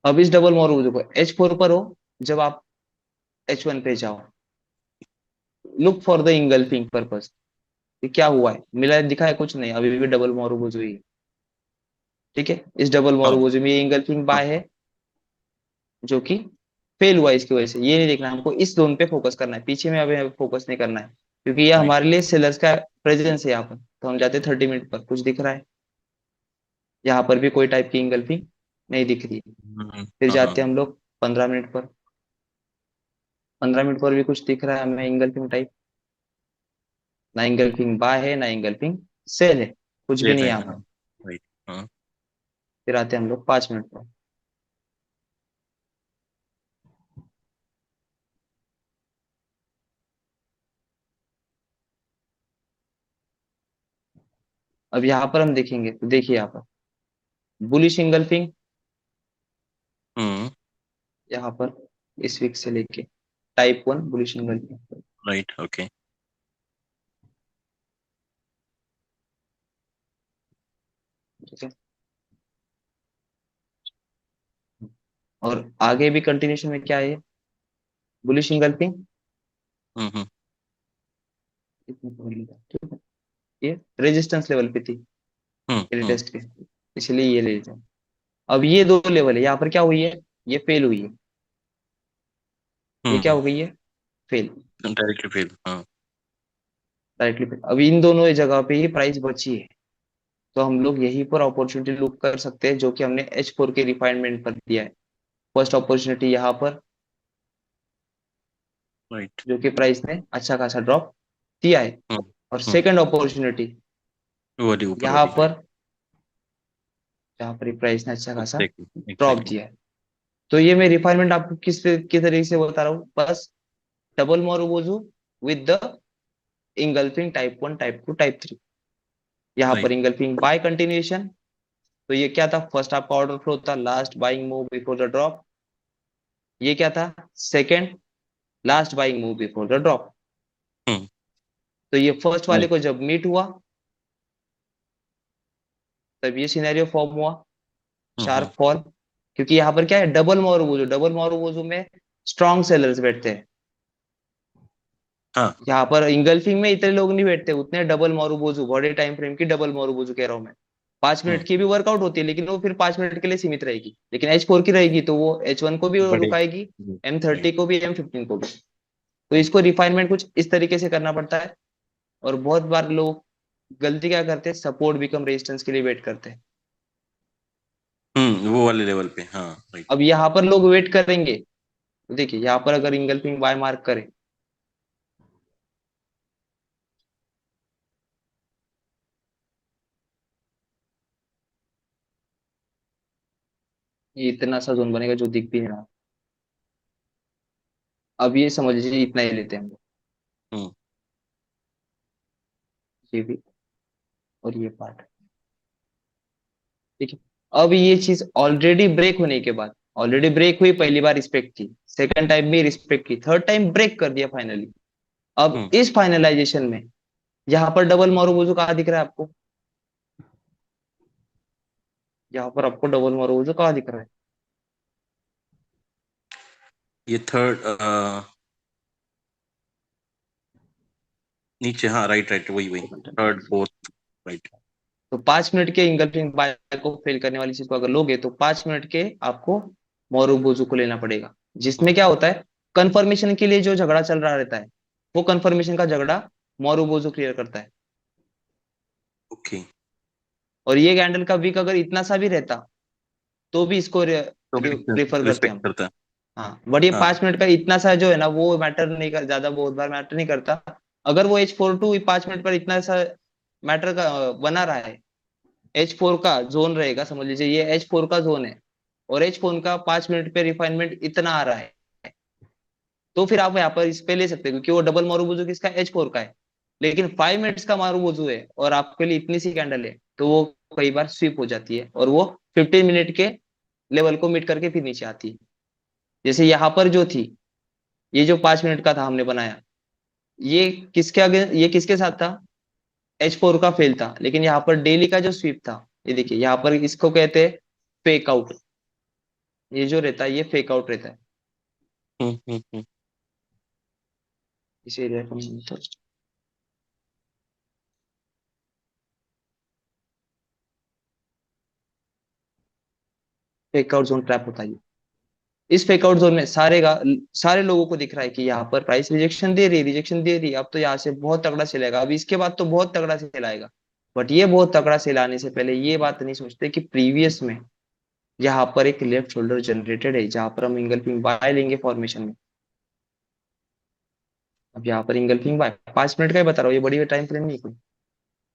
अब इस डबल मोरुबुजो को H4 पर हो, जब आप H1 पे जाओ, look for the engulfing purpose. ये क्या हुआ है, मिला है, दिखा है, कुछ नहीं, अभी भी डबल मोरुबुजो ही है। ठीक है, इस डबल हाँ मोरुबुजो में ये इंगल्फिंग हाँ। बाय है, जो कि फेल हुआ है। इसकी वजह से ये नहीं देखना, हमको इस जोन पे फोकस करना है, पीछे में अभी फोकस नहीं करना है, क्योंकि ये राइट। हमारे लिए सेलर्स का प्रेजेंस है यहाँ पर। तो हम जाते 30 मिनट पर, कुछ दिख रहा है, यहाँ पर भी कोई टाइप की इंगल्फिंग नहीं दिख रही है। फिर हाँ जाते हाँ। हैं हम लोग 15 मिनट पर, 15 मिनट पर भी कुछ दिख रहा है हमें इंगल्फिंग टाइप, ना इंगल्फिंग बाय है ना इंगल्फिंग सेल है, कुछ भी ले नहीं है रहे यहाँ हैं, हाँ। पर। राइट। हाँ। फिर आते हैं हम लोग 5 मिनट पर। अब यहाँ पर हम देखेंगे, तो देखिए यहाँ पर बुलिश इंगल्फिंग, हम्म। यहाँ पर इस वीक से लेके type 1 bullish engulfing. Right. Okay. ठीक है, और आगे भी कंटिन्यूशन में क्या है, बुलिश इंगल्फिंग, हम्म। ठीक है, ये रेजिस्टेंस लेवल पे थी हम्म। टेस्ट के, इसलिए ये ले लेते हैं। अब ये दो लेवल है, यहाँ पर क्या हुई है, ये फेल हुई है, ये क्या हम्म। हो गई है, फेल, डायरेक्टली फेल, हाँ। Directly fail. अब इन दोनों जगह पे ही प्राइस बची है, तो हम लोग यहीं पर अपॉर्चुनिटी लुक कर सकते हैं, जो कि हमने H4 के रिफाइनमेंट पर दिया है। फर्स्ट अपॉर्चुनिटी यहाँ पर, राइट। जो कि प्राइस ने अच्छा खासा ड्रॉप दिया है, हम्म। और हम्म। सेकंड अपॉर्चुनिटी वो वाली ऊपर यहाँ वाली, राइट। पर, जहाँ पर प्राइस ने अच्छा खासा एग्जैक्टली ड्रॉप एग्जैक्टली। दिया है। तो ये मैं रिफाइनमेंट आपको किस तरीके से बता रहा हूँ, बस double marubozu with the engulfing type 1 type 2 type 3। यहाँ पर राइट। इंगल्फिंग बाय कंटिन्यूएशन, तो ये क्या था, फर्स्ट आपका ऑर्डर फ्लो था, last buying move before the drop. ये क्या था, second last buying move before the drop. Hmm. तो ये फर्स्ट वाले राइट। को जब मीट हुआ, तब ये सिनेरियो फॉर्म हुआ, हम्म। Sharp fall. क्योंकि यहाँ पर क्या है, डबल मोरुबुजु में स्ट्रॉन्ग सेलर्स बैठते हैं। हाँ। यहाँ पर इंगल्फिंग में इतने लोग नहीं बैठते उतने, डबल मोरुबुजु बॉडी टाइम फ्रेम की डबल मोरुबुजु कह रहा हूँ मैं। 5 मिनट की भी वर्कआउट होती है, लेकिन वो फिर 5 मिनट के लिए सीमित रहेगी, लेकिन H4 की रहेगी तो वो H1 को भी बड़े। रुकाएगी, M30 राइट। को भी, M15 को भी। तो इसको रिफाइनमेंट कुछ इस तरीके से करना पड़ता है। और बहुत बार लोग गलती क्या करते हैं, सपोर्ट बिकम रेजिस्टेंस के लिए वेट करते हैं। वो वाले लेवल पे, हाँ। राइट। अब यहाँ पर लोग वेट करेंगे, तो देखिए यहाँ पर अगर इंगल्फिंग बाय मार्क करें, ये इतना सा जोन बनेगा जो दिख भी नहीं रहा। अब ये समझ लीजिए इतना ही लेते हैं हम लोग, हम्म। ये भी और ये पार्ट। ठीक है, अब ये चीज ऑलरेडी ब्रेक होने के बाद, ऑलरेडी ब्रेक हुई, पहली बार रिस्पेक्ट की, सेकंड टाइम भी रिस्पेक्ट की, थर्ड टाइम ब्रेक कर दिया फाइनली। अब हम्म। इस फाइनलाइजेशन में यहाँ पर डबल मोरुबुजु कहाँ दिख रहा है आपको, यहाँ पर आपको डबल मोरुबुजु कहाँ दिख रहा है, ये थर्ड, नीचे, हाँ। राइट राइट, वही वही, थर्ड फोर्थ। राइट। तो 5 मिनट के इंगल्फिंग बाय को फेल करने वाली चीज को अगर लोगे, तो 5 मिनट के आपको मोरुबुजु को लेना पड़ेगा, जिसमें क्या होता है, कंफर्मेशन के लिए जो झगड़ा चल रहा रहता है, वो कंफर्मेशन का झगड़ा मोरुबुजु क्लियर करता है। ओके। और ये कैंडल का वीक अगर इतना सा भी रहता, तो भी इसको तो प्रेफर करते हैं रिस्पेक्ट हम। करता है। हाँ, बट ये हाँ। 5 मिनट का इतना सा जो है ना, वो मैटर नहीं कर, ज्यादा बहुत बार मैटर नहीं करता। अगर वो H4 टू 5 मिनट पर इतना सा मैटर का बना रहा है, H4 का जोन रहेगा, समझ लीजिए ये H4 का जोन है, और H4 का 5 मिनट पे रिफाइनमेंट इतना आ रहा है, तो फिर आप यहाँ पर इस पे ले सकते हो, क्योंकि वो डबल मारूबुजू किसका, H4 का है। लेकिन 5 मिनट्स का मारूबुजू है और आपके लिए इतनी सी कैंडल है, तो वो कई बार स्विप हो जाती है और वो 15 मिनट के लेवल को मीट करके फिर नीचे आती है। जैसे यहाँ पर जो थी, ये जो 5 मिनट का था हमने बनाया, ये किसके आगे, ये किसके साथ था, H4 का फेल था। लेकिन यहाँ पर डेली का जो स्वीप था, ये देखिए यहाँ पर इसको कहते हैं फेक आउट। ये जो रहता है ये फेक आउट रहता है इस एरिया का मतलब। फेक आउट जोन ट्रैप होता है ये। इस फेक आउट जोन में सारे लोगों को दिख रहा है कि यहाँ पर प्राइस रिजेक्शन दे रही है, रिजेक्शन दे रही है, अब तो यहाँ से बहुत तगड़ा सेल आएगा, अब इसके बाद तो बहुत तगड़ा सेल आएगा। बट ये बहुत तगड़ा सेल आने से पहले ये बात नहीं सोचते कि प्रीवियस में यहाँ पर एक लेफ्ट शोल्डर जनरेटेड है, जहां पर हम इंगल्फिंग बाय लेंगे फॉर्मेशन में। अब यहाँ पर इंगल्फिंग बाय 5 मिनट का ही बता रहा हूँ, ये बड़ी टाइम फ्रेम नहीं कोई।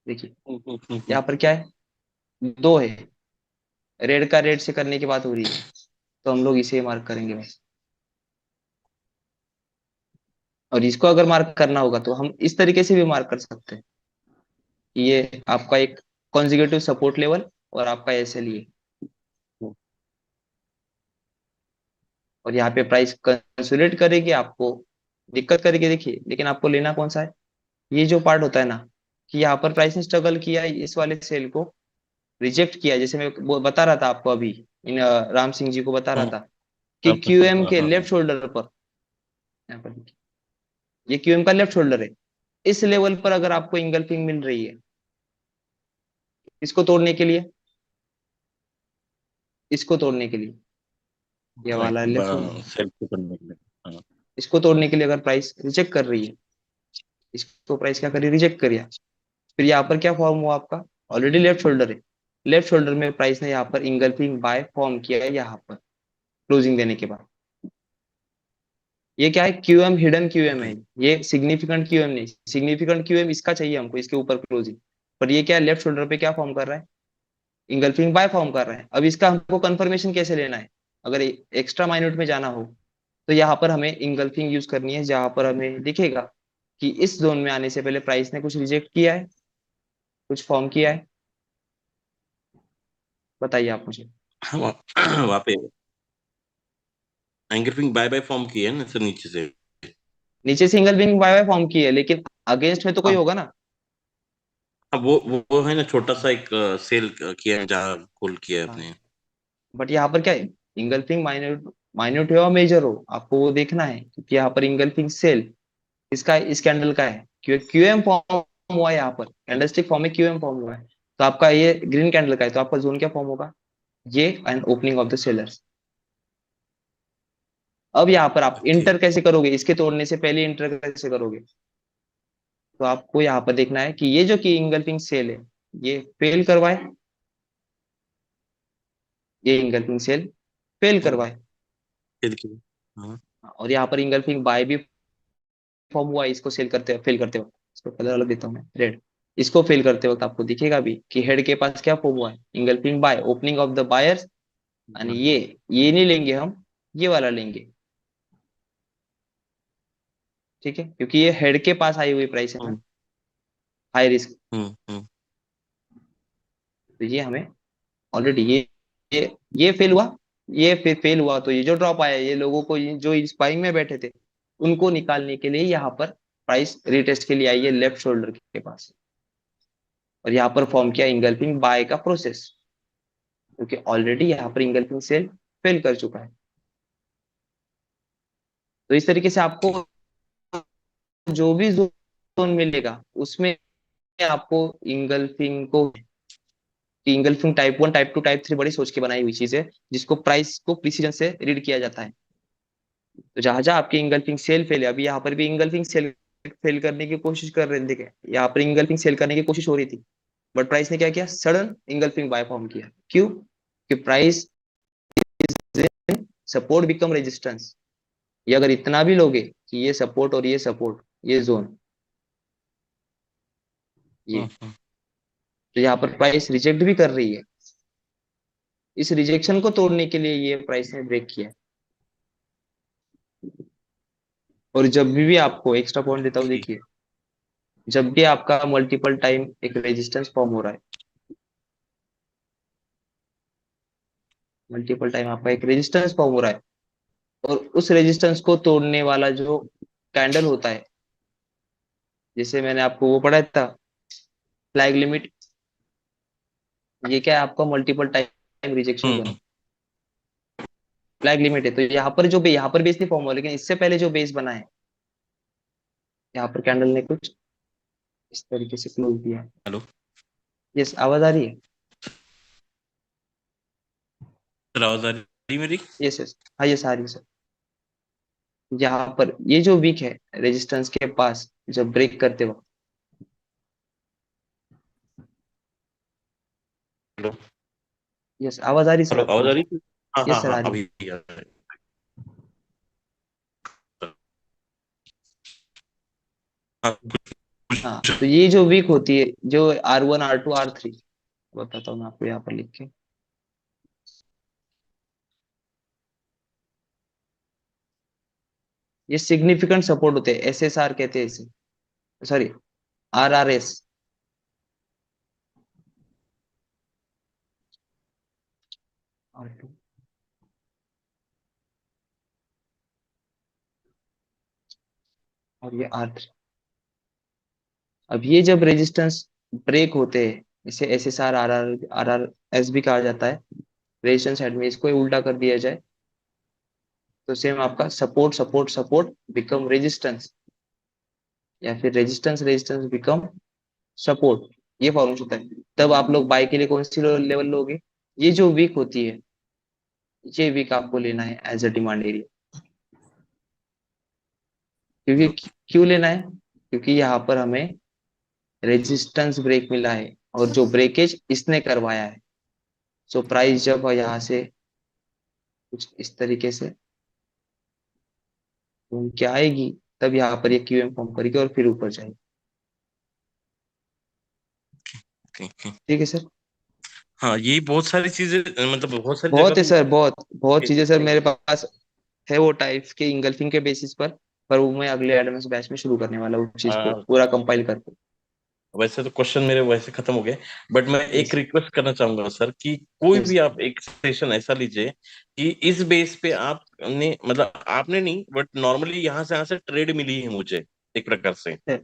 देखिए यहाँ पर क्या है, दो है, रेड का रेड से करने की बात हो रही है, तो हम लोग इसे मार्क करेंगे बस। और इसको अगर मार्क करना होगा तो हम इस तरीके से भी मार्क कर सकते हैं। ये आपका एक कॉन्जिक्यूटिव सपोर्ट लेवल और आपका SLE, और यहाँ पे प्राइस कंसोलिडेट करेगी, आपको दिक्कत करेगी। देखिए लेकिन आपको लेना कौन सा है, ये जो पार्ट होता है ना, कि यहाँ पर प्राइस ने स्ट्रगल किया इस वाले सेल को, रिजेक्ट किया, जैसे मैं वो बता रहा था आपको अभी, इन राम सिंह जी को बता रहा था कि QM के लेफ्ट शोल्डर पर, यहाँ पर देखिए, ये QM का लेफ्ट शोल्डर है। इस लेवल पर अगर आपको इंगल्फिंग मिल रही है, इसको तोड़ने के लिए, इसको तोड़ने के लिए, ये वाला लेफ्ट शोल्डर, सेल्फ करने के लिए। हाँ। इसको तोड़ने के लिए अगर प्राइस रिजेक्ट कर रही है, इसको प्राइस क्या करिए, रिजेक्ट करिए, फिर यहाँ पर क्या फॉर्म हुआ आपका, ऑलरेडी लेफ्ट शोल्डर है, लेफ्ट शोल्डर में प्राइस ने यहाँ पर इंगल्फिंग बाय फॉर्म किया है, यहाँ पर क्लोजिंग देने के बाद। ये क्या है, QM हिडन QM है, ये सिग्निफिकेंट QM नहीं, सिग्निफिकेंट QM इसका चाहिए हमको, इसके ऊपर क्लोजिंग। पर ये क्या है, लेफ्ट शोल्डर पे क्या फॉर्म कर रहा है, इंगल्फिंग बाय फॉर्म कर रहा है। अब इसका हमको कंफर्मेशन कैसे लेना है, अगर एक्स्ट्रा माइन्यूट में जाना हो, तो यहाँ पर हमें इंगल्फिंग यूज करनी है, जहां पर हमें दिखेगा कि इस जोन में आने से पहले प्राइस ने कुछ रिजेक्ट किया है, कुछ फॉर्म किया है। बताइए आप मुझे। वहाँ पे एंगल्फिंग बाय बाय फॉर्म की है ना सर, नीचे से। नीचे से इंगल्फिंग बाय बाय फॉर्म की है, लेकिन अगेंस्ट में तो कोई हाँ, होगा ना। अब वो है ना, छोटा सा एक सेल किया है जहाँ खोल किया है हाँ, अपने। बट यहाँ पर क्या है, इंगल्फिंग माइन्यूट माइन्यूट हो या मेजर हो, आपको वो देखना है, क्योंकि यहाँ पर इंगल्फिंग सेल इसका, इस कैंडल का है, QM फॉर्म हुआ है, यहाँ पर कैंडलस्टिक फॉर्म में QM फॉर्म हुआ है, तो आपका ये ग्रीन कैंडल का है, तो आपका जोन क्या फॉर्म होगा, ये and opening of the sellers. अब यहाँ पर आप ओके। इंटर कैसे करोगे, इसके तोड़ने से पहले इंटर कैसे करोगे, तो आपको यहाँ पर देखना है कि ये जो कि इंगल्फिंग सेल है, ये फेल करवाए, ये इंगल्फिंग सेल फेल करवाए, ये देखिए। हाँ। और यहाँ पर इंगल्फिंग बाय भी फॉर्म हुआ है, इसको सेल करते फेल करते वक्त, इसको कलर अलग देता हूँ मैं, रेड। इसको फेल करते वक्त आपको दिखेगा भी कि हेड के पास क्या फॉर्म हुआ है, engulfing buy, opening of the buyers, यानी ये नहीं लेंगे हम, ये वाला लेंगे, ठीक है, क्योंकि ये हेड के पास आई हुई प्राइस है ना, हम्म हाई रिस्क। हम्म। तो ये हमें ऑलरेडी ये फेल हुआ, ये फिर फेल हुआ, तो ये जो ड्रॉप आया, ये लोगों को जो इस बाइंग में बैठे थे, उनको निकालने के लिए यहाँ पर प्राइस रीटेस्ट के लिए आई है लेफ्ट शोल्डर के पास, और यहाँ पर फॉर्म किया इंगल्फिंग बाय का प्रोसेस, क्योंकि ऑलरेडी यहाँ पर इंगल्फिंग सेल फेल कर चुका है। तो इस तरीके से आपको ओके। जो भी जोन मिलेगा उसमें आपको इंगल्फिंग को, इंगल्फिंग टाइप 1 टाइप 2 टाइप 3 बड़ी सोच के बनाई हुई चीज है, जिसको प्राइस को प्रिसीजन से रीड किया जाता है। तो जहां जहां आपकी इंगल्फिंग सेल फेल है, अभी यहाँ पर भी इंगल्फिंग सेल फेल करने की कोशिश कर रहे थे, देखे यहाँ पर इंगल्फिंग सेल करने की कोशिश हो रही थी, बट प्राइस ने क्या किया, सडन इंगल्फिंग बाय फॉर्म किया। क्यों, कि प्राइस सपोर्ट बिकम रेजिस्टेंस, ये अगर इतना भी लोगे कि ये सपोर्ट और ये सपोर्ट, ये जोन, ये, हम्म। तो यहाँ पर प्राइस रिजेक्ट भी कर रही है, इस रिजेक्शन को तोड़ने के लिए ये प्राइस ने ब्रेक किया। और जब भी आपको एक्स्ट्रा पॉइंट देता हूँ, ठीक। देखिए, जब भी आपका मल्टीपल टाइम एक रेजिस्टेंस फॉर्म हो रहा है, मल्टीपल टाइम आपका एक रेजिस्टेंस फॉर्म हो रहा है, और उस रेजिस्टेंस को तोड़ने वाला जो कैंडल होता है, जैसे मैंने आपको वो पढ़ाया था, फ्लैग लिमिट, ये क्या है, आपका मल्टीपल टाइम रिजेक्शन जोन है, फ्लैग लिमिट है। तो यहाँ पर जो यहाँ पर बेस नहीं फॉर्म हुआ, लेकिन इससे पहले जो बेस बना है, यहाँ पर कैंडल ने कुछ इस तरीके से क्लोज दिया है। हेलो यस, आवाज आ रही है? सर, आवाज आ रही मेरी? यस यस, हाँ यस, आ रही है सर। यहाँ पर ये जो वीक है रेजिस्टेंस के पास, जब ब्रेक करते वक्त, हेलो यस, आवाज आ रही सर हेलो, आवाज आपको? आ रही थी? हाँ हाँ यस सर, हाँ, आ रही है। अभी आ रही है। हाँ, हाँ, कुछ तो ये जो वीक होती है, जो R1 R2 R3, बताता हूँ मैं आपको यहाँ पर लिख के। ये सिग्निफिकेंट सपोर्ट होते हैं, SSR कहते हैं इसे, सॉरी, RRS। R2 और ये R3। अब ये जब रेजिस्टेंस ब्रेक होते हैं, इसे SSR RRS भी कहा जाता है, रेजिस्टेंस साइड में इसको उल्टा कर दिया जाए, तो सेम आपका support support support become resistance, या फिर रेजिस्टेंस रेजिस्टेंस बिकम सपोर्ट, ये फॉर्मेशन होता है। तब आप लोग बाय के लिए कौन सी लेवल लोगे? ये जो वीक होती है, ये वीक आपको लेना है एज अ डिमांड एरिया। क्योंकि क्यों लेना है? क्योंकि यहाँ पर हमें रेजिस्टेंस ब्रेक मिला है, और जो ब्रेकेज इसने करवाया है, सो प्राइस जब यहाँ से कुछ इस तरीके से घूम के आएगी, तब यहाँ पर ये क्यूएम फॉर्म करेगी और फिर ऊपर जाएगी। ठीक है। ठीक है सर। हाँ, यही बहुत सारी चीजें, मतलब बहुत सारी जगह बहुत है पे सर, बहुत बहुत चीजें सर मेरे ये- पास है, वो टाइप्स के इंगल्फिंग के बेसिस पर वो मैं अगले एडवांस बैच में शुरू करने वाला हूँ, उस चीज को आ, पूरा कंपाइल करके। वैसे तो क्वेश्चन मेरे वैसे खत्म हो गए, बट मैं एक यस रिक्वेस्ट करना चाहूंगा सर कि कोई यस। भी आप एक सेशन ऐसा लीजिए कि इस बेस पे आपने, मतलब आपने नहीं, बट नॉर्मली यहाँ से ट्रेड मिली है मुझे एक प्रकार से, सर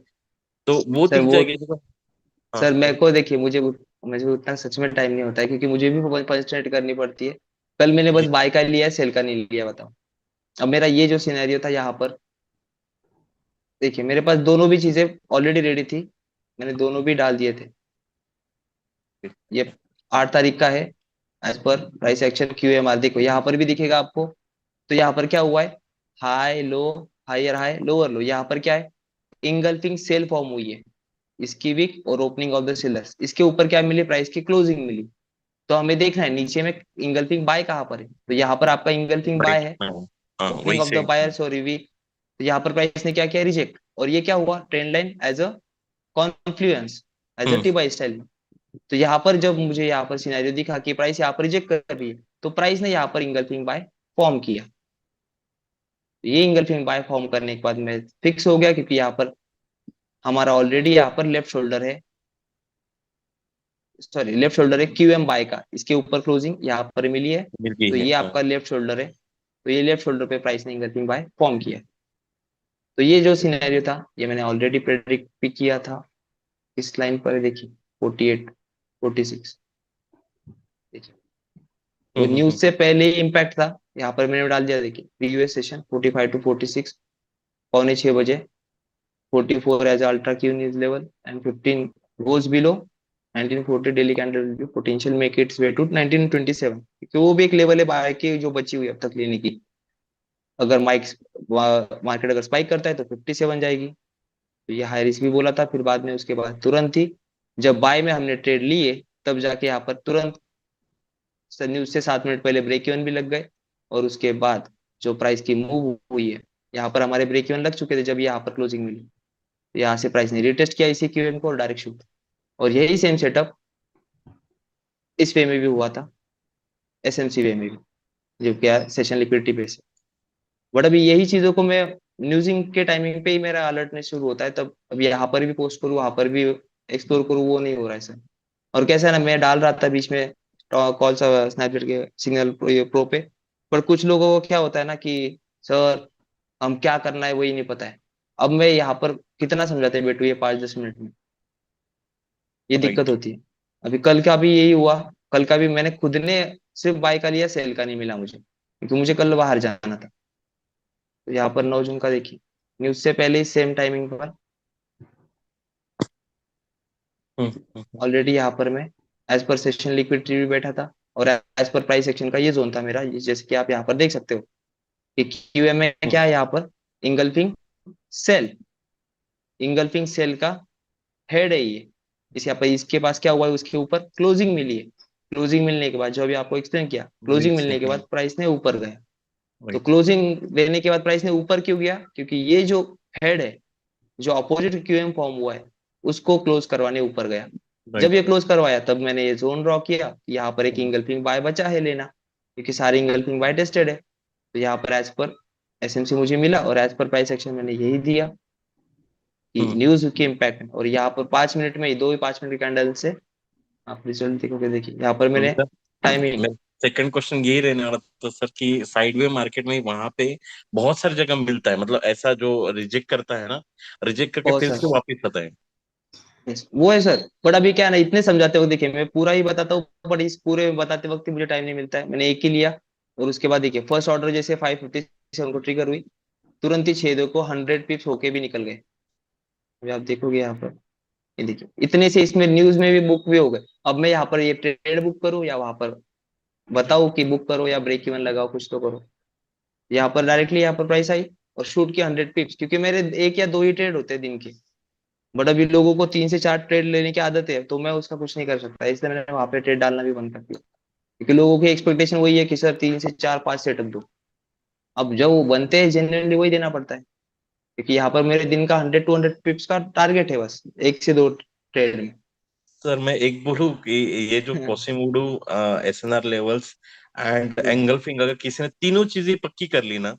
तो वो सर दिख वो जाएगी। हाँ सर मेरे को देखिए, मुझे उतना सच में टाइम नहीं होता है, क्योंकि मुझे भी कंसंट्रेट करनी पड़ती है। कल मैंने बस जी बाय का लिया है, सेल का नहीं लिया, बताओ। अब मेरा ये जो सिनेरियो था यहाँ पर, देखिए मेरे पास दोनों भी चीजें ऑलरेडी रेडी थी, मैंने दोनों भी डाल दिए थे। ये 8 तारीख का है, as per price action QMR, देखो यहाँ पर भी दिखेगा आपको। तो यहाँ पर क्या हुआ है, high low, higher high, lower low, यहाँ पर क्या है, इंगल्फिंग सेल फॉर्म हुई है, इसकी वीक और ओपनिंग ऑफ द सेलर्स, इसके ऊपर क्या मिली, प्राइस की क्लोजिंग मिली। तो हमें देखना है नीचे में इंगल्फिंग बाय कहाँ पर है, तो यहाँ पर आपका इंगल्फिंग बड़े। बाय है, हाँ हाँ, ओपनिंग वहीं ऑफ से। The buyer sorry weak. तो यहाँ पर प्राइस ने क्या किया, रिजेक्ट, और ये क्या हुआ, trend line as a confluence, as a hmm. T by style में। तो यहाँ पर जब मुझे यहाँ पर सिनेरियो दिखा कि प्राइस यहाँ पर रिजेक्ट कर रही है, तो प्राइस ने यहाँ पर इंगल्फिंग बाय फॉर्म किया। ये इंगल्फिंग बाय फॉर्म करने के बाद में फिक्स हो गया, क्योंकि यहाँ पर हमारा ऑलरेडी यहाँ पर लेफ्ट शोल्डर है, सॉरी लेफ्ट शोल्डर है QM बाय का, इसके ऊपर क्लोजिंग यहाँ पर मिली है। मिल गई तो है, ये हाँ। आपका लेफ्ट शोल्डर है, तो ये लेफ्ट शोल्डर पे प्राइस ने इंगल्फिंग बाय फॉर्म किया। तो ये जो सिनेरियो था, ये मैंने ऑलरेडी प्रेडिक्ट भी किया था। इस लाइन पर देखिए, 48 46, देखिए वो न्यूज हम्म। से पहले ही इम्पैक्ट था, यहाँ पर मैंने डाल दिया, देखिए प्रीवियस सेशन 45 to 46, पौने 6 बजे 44 as ultra Q news level, and 15 goes below 1940 daily candle view, potential make its way to 1927, क्योंकि वो भी एक लेवल है बाय की जो बची हुई है अब तक लेने की। अगर मार्केट अगर स्पाइक करता है तो 57 जाएगी। तो ये हाई रिस्क भी बोला था, फिर बाद में उसके बाद तुरंत ही जब बाय में हमने ट्रेड लिए, तब जाके यहाँ पर तुरंत न्यूज से 7 मिनट पहले ब्रेक इवन भी लग गए। और उसके बाद जो प्राइस की मूव हुई है, यहाँ पर हमारे ब्रेक इवन लग चुके थे जब यहाँ पर क्लोजिंग मिली, तो यहाँ से प्राइस ने रिटेस्ट किया इसी क्यूएम को और डायरेक्ट शूट। और यही सेम सेटअप इस वे में भी हुआ था, SMC वे में भी, जो क्या सेशन लिक्विडिटी बेस है। बट अभी यही चीजों को मैं न्यूजिंग के टाइमिंग पे ही मेरा अलर्टनेस शुरू होता है, तब अब यहाँ पर भी पोस्ट करूँ वहां पर भी एक्सप्लोर करूँ, वो नहीं हो रहा है सर। और कैसा है ना, मैं डाल रहा था बीच में कॉल स्नैपचैट के सिग्नल प्रो पे, पर कुछ लोगों को क्या होता है ना कि सर हम क्या करना है वही नहीं पता है। अब मैं यहाँ पर कितना समझाते बैठू ये 5-10 मिनट में, ये दिक्कत राइट। होती है। अभी कल का भी यही हुआ, कल का भी मैंने खुद ने सिर्फ बाय का लिया, सेल का नहीं मिला मुझे, क्योंकि मुझे कल बाहर जाना था। तो यहाँ पर 9 जून का देखिए, न्यूज से पहले ही सेम टाइमिंग पर ऑलरेडी यहाँ पर मैं एज पर सेशन लिक्विडिटी भी बैठा था, और एज पर प्राइस एक्शन का ये जोन था मेरा, जैसे कि आप यहाँ पर देख सकते हो कि क्यूएम में क्या है यहाँ पर, इंगल्फिंग सेल, इंगल्फिंग सेल का हेड है ये। इस यहाँ पर इसके पास क्या हुआ है, उसके ऊपर क्लोजिंग मिली है। क्लोजिंग मिलने के बाद, जो अभी आपको एक्सप्लेन किया, क्लोजिंग ब्रेक्स मिलने के बाद प्राइस ने ऊपर गया। तो राइट। क्लोजिंग देने के बाद प्राइस ने ऊपर क्यों गया, क्योंकि ये जो हेड है, जो अपोजिट क्यूएम फॉर्म हुआ है, उसको क्लोज करवाने ऊपर गया। जब राइट। ये क्लोज करवाया तब मैंने ये जोन ड्रॉ किया, यहाँ पर एक इंगल्फिंग बाय बचा है लेना, क्योंकि सारे इंगल्फिंग बाय टेस्टेड है। तो यहाँ पर एज पर एसएमसी मुझे मिला, और एज पर प्राइस एक्शन मैंने यही दिया कि न्यूज के इम्पैक्ट है। और यहाँ पर 5 मिनट में, 2 ही 5 मिनट के कैंडल से आप रिजल्ट देखोगे। देखिए यहाँ पर मैंने सर टाइमिंग, मैं सेकंड क्वेश्चन यही रहने वाला था सर कि साइडवे मार्केट में वहां पे बहुत सारी जगह मिलता है, मतलब ऐसा जो रिजेक्ट करता है ना, रिजेक्ट करके बहुत फिर सर, से वापस आता है। yes, वो है सर। बट अभी क्या है ना, इतने समझाते हो, देखिए मैं पूरा ही बताता हूँ, बट इस पूरे में बताते वक्त ही मुझे टाइम नहीं मिलता है। मैंने एक ही लिया, और उसके बाद देखिए फर्स्ट ऑर्डर जैसे 550 से उनको ट्रिगर हुई, तुरंत ही 6 को 100 पिप्स होके भी निकल गए। अभी आप देखोगे यहाँ पर, ये देखिए इतने से इसमें न्यूज में भी बुक भी हो गए। अब मैं यहाँ पर ये ट्रेड बुक करूँ या वहां पर बताओ कि बुक करो या ब्रेक इवन लगाओ, कुछ तो करो। यहाँ पर डायरेक्टली यहाँ पर प्राइस आई और शूट की 100 पिप्स, क्योंकि मेरे 1 या 2 ही ट्रेड होते हैं दिन के। बट अभी लोगों को 3 से 4 ट्रेड लेने की आदत है, तो मैं उसका कुछ नहीं कर सकता, इसलिए मैंने वहां पे ट्रेड डालना भी बंद कर दिया। क्योंकि लोगों की एक्सपेक्टेशन वही है कि सर 3 से 4 5 सेटअप दो। अब जब वो बनते हैं जनरली वही देना पड़ता है, क्योंकि यहाँ पर मेरे दिन का 100-200 पिप्स का टारगेट है, बस 1 से 2 ट्रेड में। सर मैं एक बोलूं कि ये जो कोसिमुडू, एसएनआर लेवल्स एंड एंगल्फिंग, अगर किसी ने तीनों चीजें पक्की कर ली ना,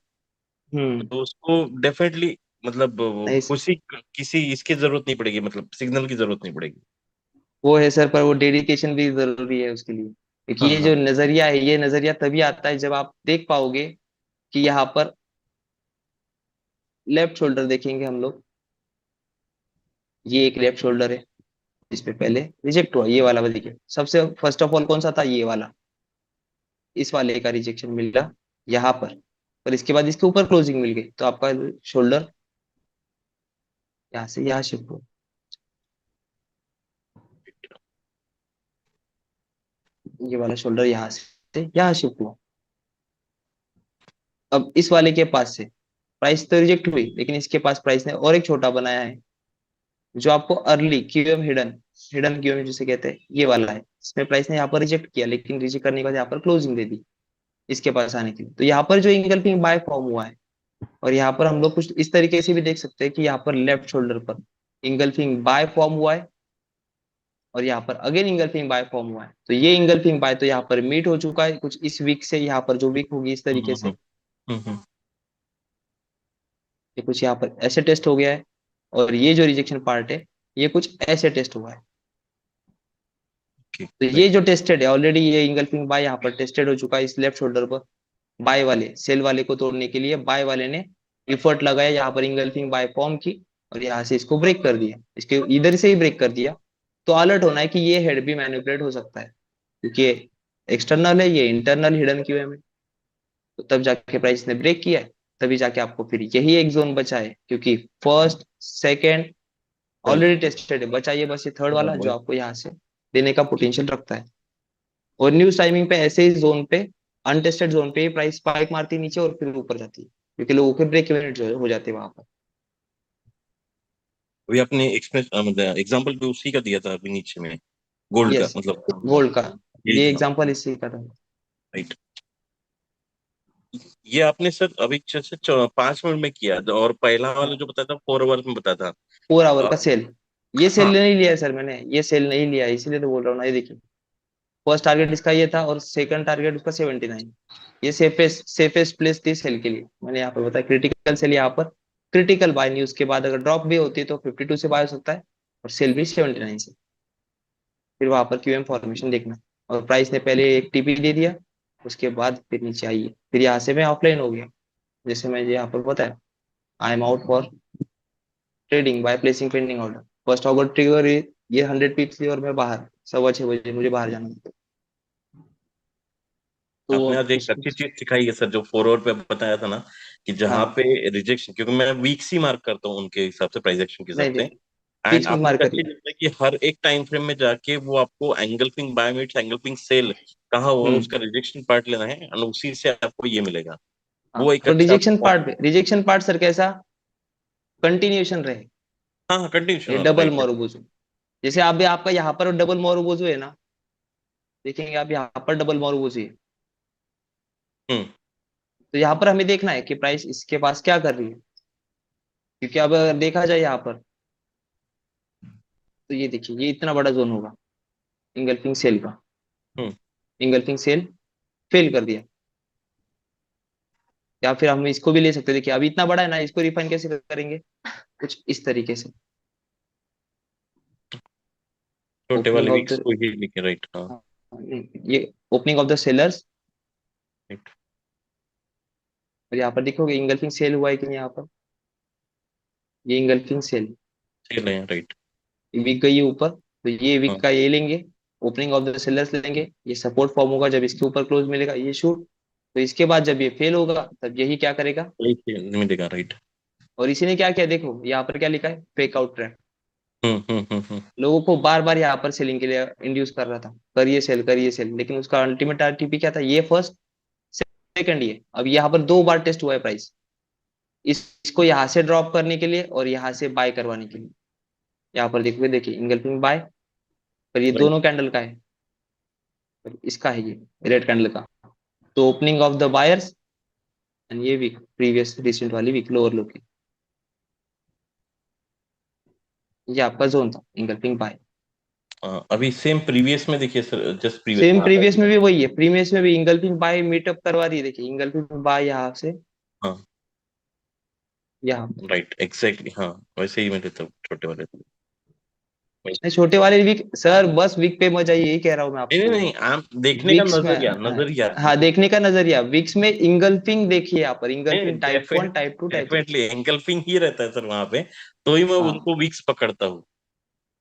हम्म। तो उसको डेफिनेटली मतलब वो नहीं, खुशी, किसी इसकी जरूरत नहीं पड़ेगी, मतलब सिग्नल की जरूरत नहीं पड़ेगी। वो है सर, पर वो डेडिकेशन भी जरूरी है उसके लिए, क्योंकि हाँ ये जो हाँ। नजरिया है, ये नजरिया तभी आता है जब आप देख पाओगे कि यहाँ पर लेफ्ट शोल्डर देखेंगे हम लोग, ये एक लेफ्ट शोल्डर है, इस पे पहले रिजेक्ट हुआ, ये वाला देखिए सबसे फर्स्ट ऑफ ऑल कौन सा था, ये वाला। इस वाले का रिजेक्शन मिला यहाँ पर इसके बाद इसके ऊपर क्लोजिंग मिल गई, तो आपका शोल्डर यहाँ से यहाँ शिफ्ट हुआ, ये वाला शोल्डर यहाँ से यहाँ शिफ्ट हुआ। अब इस वाले के पास से प्राइस तो रिजेक्ट हुई, लेकिन इसके पास प्राइस ने और एक छोटा बनाया है, जो आपको early QM hidden, hidden QM जिसे कहते हैं, ये वाला है। इसमें प्राइस ने यहाँ पर रिजेक्ट किया, लेकिन रिजेक्ट करने के बाद यहाँ पर क्लोजिंग दे दी इसके पास आने के लिए। तो यहाँ पर जो इंगल्फिंग बाय फॉर्म हुआ है, और यहाँ पर हम लोग कुछ इस तरीके से भी देख सकते हैं कि यहाँ पर लेफ्ट शोल्डर पर इंगल्फिंग बाय फॉर्म हुआ है, और यहाँ पर अगेन इंगल्फिंग बाय फॉर्म हुआ है। तो ये इंगल्फिंग बाय तो यहाँ पर मीट हो चुका है कुछ इस वीक से, यहाँ पर जो वीक होगी इस तरीके से, हम्म। ये कुछ यहाँ पर ऐसे टेस्ट हो गया है, और ये जो रिजेक्शन पार्ट है, ये कुछ ऐसे टेस्ट हुआ है। ओके। तो ये जो टेस्टेड है ऑलरेडी, ये इंगल्फिंग बाय यहाँ पर टेस्टेड हो चुका है इस लेफ्ट शोल्डर पर। बाय वाले सेल वाले को तोड़ने के लिए बाय वाले ने एफर्ट लगाया, यहाँ पर इंगल्फिंग बाय फॉर्म की, और यहाँ से इसको ब्रेक कर दिया, इसके इधर से ही ब्रेक कर दिया। तो अलर्ट होना है कि ये हेड भी मैनिपुलेट हो सकता है, क्योंकि एक्सटर्नल है, ये इंटरनल हिडन क्यू है। तो तब जाके प्राइस ने ब्रेक किया है, तभी जाके आपको फिर यही एक जोन बचा है, क्योंकि फर्स्ट सेकेंड ऑलरेडी टेस्टेड है, बचा ये बस ये थर्ड वाला, जो आपको यहाँ से देने का पोटेंशियल रखता है। और न्यूज टाइमिंग पे ऐसे ही जोन पे, अनटेस्टेड जोन पे प्राइस स्पाइक मारती है नीचे और फिर ऊपर जाती है, क्योंकि लोगों के ब्रेक इवन जो हो जाते हैं वहां पर। अभी आपने एक्सप्रेस मतलब एग्जांपल भी उसी का दिया था अभी नीचे में, गोल्ड का यस, मतलब, गोल्ड का यही ये था। एग्जांपल इसी का था। राइट। ये आपने सर अभी जैसे 5 मिनट में किया, और पहला वाला जो बताया था 4 आवर में बताया था। 4 आवर का सेल, ये सेल हाँ। नहीं लिया है सर मैंने, ये सेल नहीं लिया है, इसीलिए तो बोल रहा हूँ ना। ये देखिए फर्स्ट टारगेट इसका ये था, और सेकंड टारगेट उसका 79। ये सेफेस्ट प्लेस थी सेल के लिए, मैंने यहाँ पर बताया क्रिटिकल सेल यहाँ पर क्रिटिकल बाय न्यूज के बाद अगर ड्रॉप भी होती है तो 52 से बाय हो सकता है और सेल भी 79 से। फिर वहां पर क्यूएम फॉर्मेशन देखना, और प्राइस ने पहले एक टीपी दे दिया, उसके बाद फिर नीचे आई है, फिर यहाँ से मैं ऑफलाइन हो गया। जैसे मैं यहाँ पर बताया, I am out for trading by placing pending order, first order trigger ये 100 पिप्स थी और मैं बाहर 6:15 मुझे बाहर जाना था। तो आपने आज एक उसको अच्छी चीज सिखाई है सर, जो 4 आवर पे बताया था ना, कि जहाँ हाँ पे रिजेक्शन, क्योंकि मैं वीक्स ही मार्क करता हूँ उनके हिसाब से, प्राइस एक्शन के हिसाब नहीं से। नहीं एंड बीच में आपने मार एक अच्छी करिए। चीज है कि हर एक टाइम फ्रेम में जाके वो आपको engulfing buy minutes, engulfing sell कहाँ हुआ, हम्म उसका रिजेक्शन पार्ट लेना है, और उसी से आपको ये मिलेगा। हाँ, वो एक तो अच्छा रिजेक्शन फॉर्म। पार्ट पे, रिजेक्शन पार्ट सर कैसा, कंटिन्यूएशन रहे, हाँ हाँ, कंटिन्यूशन ये वाला, डबल राइट। मोरोबोजू। जैसे आप भी आपका यहाँ पर डबल मोरोबोजू है ना, देखेंगे आप यहाँ पर डबल मोरोबोजू है, हम्म। तो यहाँ पर हमें देखना है कि प्राइस इसके पास क्या कर रही है, क्योंकि अब अगर देखा जाए यहाँ पर, तो ये देखिए ये इतना बड़ा जोन होगा इंगल्फिंग सेल का, हम्म। इंगल्फिंग सेल फेल कर दिया। या फिर हम इसको भी ले सकते हैं, देखिए अभी इतना बड़ा है ना, इसको रिफाइन कैसे करेंगे, कुछ इस तरीके से, छोटे ओपनिंग वाले ऑफ वीक्स द, को ही लिखे, राइट, हाँ। ये opening of the sellers, right. और यहाँ पर देखोगे इंगल्फिंग सेल हुआ है कि नहीं, यहाँ पर ये इंगल्फिंग सेल सेल है, राइट। वीक गई है ऊपर, तो ये वीक हाँ, का ये लेंगे, ओपनिंग ऑफ द सेलर्स लेंगे, ये सपोर्ट फॉर्म होगा जब इसके ऊपर क्लोज मिलेगा ये शूट, तो इसके बाद जब ये फेल होगा तब यही क्या करेगा, वही सेल मिलेगा, राइट। और इसी ने क्या किया देखो यहाँ पर क्या लिखा है, फेक आउट ट्रेंड, हम्म। लोगों को बार बार यहाँ पर सेलिंग के लिए इंड्यूस कर रहा था, करिए सेल, लेकिन उसका अल्टीमेट आरटीपी क्या था, ये फर्स्ट सेकंड, ये अब यहाँ पर 2 बार टेस्ट हुआ है प्राइस, इसको यहाँ से ड्रॉप करने के लिए और यहाँ से बाय करवाने के लिए। यहाँ पर देखोगे, देखिए इंगल्फिंग बाय, पर ये राइट। दोनों कैंडल का है, पर इसका है ये रेड कैंडल का, तो opening of the buyers and ये वीक प्रीवियस रिसेंट वाली वीक लोअर लो की, ये आपका जोन था इंगल्फिंग बाय। अभी सेम प्रीवियस में देखिए सर, जस्ट प्रीवियस सेम में आता प्रीवियस है। में भी वही है, प्रीवियस में भी इंगल्फिंग बाय मीटअप करवा रही है, देखिए इंगल्फिंग बाय यहाँ से हाँ, यहाँ पर। राइट, एग्जैक्टली, हाँ। वैसे ही मैं लेता हूँ छोटे वाले तो। वही। नहीं, छोटे वाले वीक सर, बस वीक पे मजा, यही कह रहा हूँ मैं नहीं नहीं आपको। नहीं, आप देखने का विक्स में नजरिया, नजरिया हाँ, देखो। देखने का नजरिया, विक्स में इंगल्फिंग देखिए, यहाँ पर नहीं, engulfing type 1 type 2 type 3। Definitely engulfing ही रहता है सर वहां पे, तो ही मैं हाँ उनको वीक्स पकड़ता हूँ।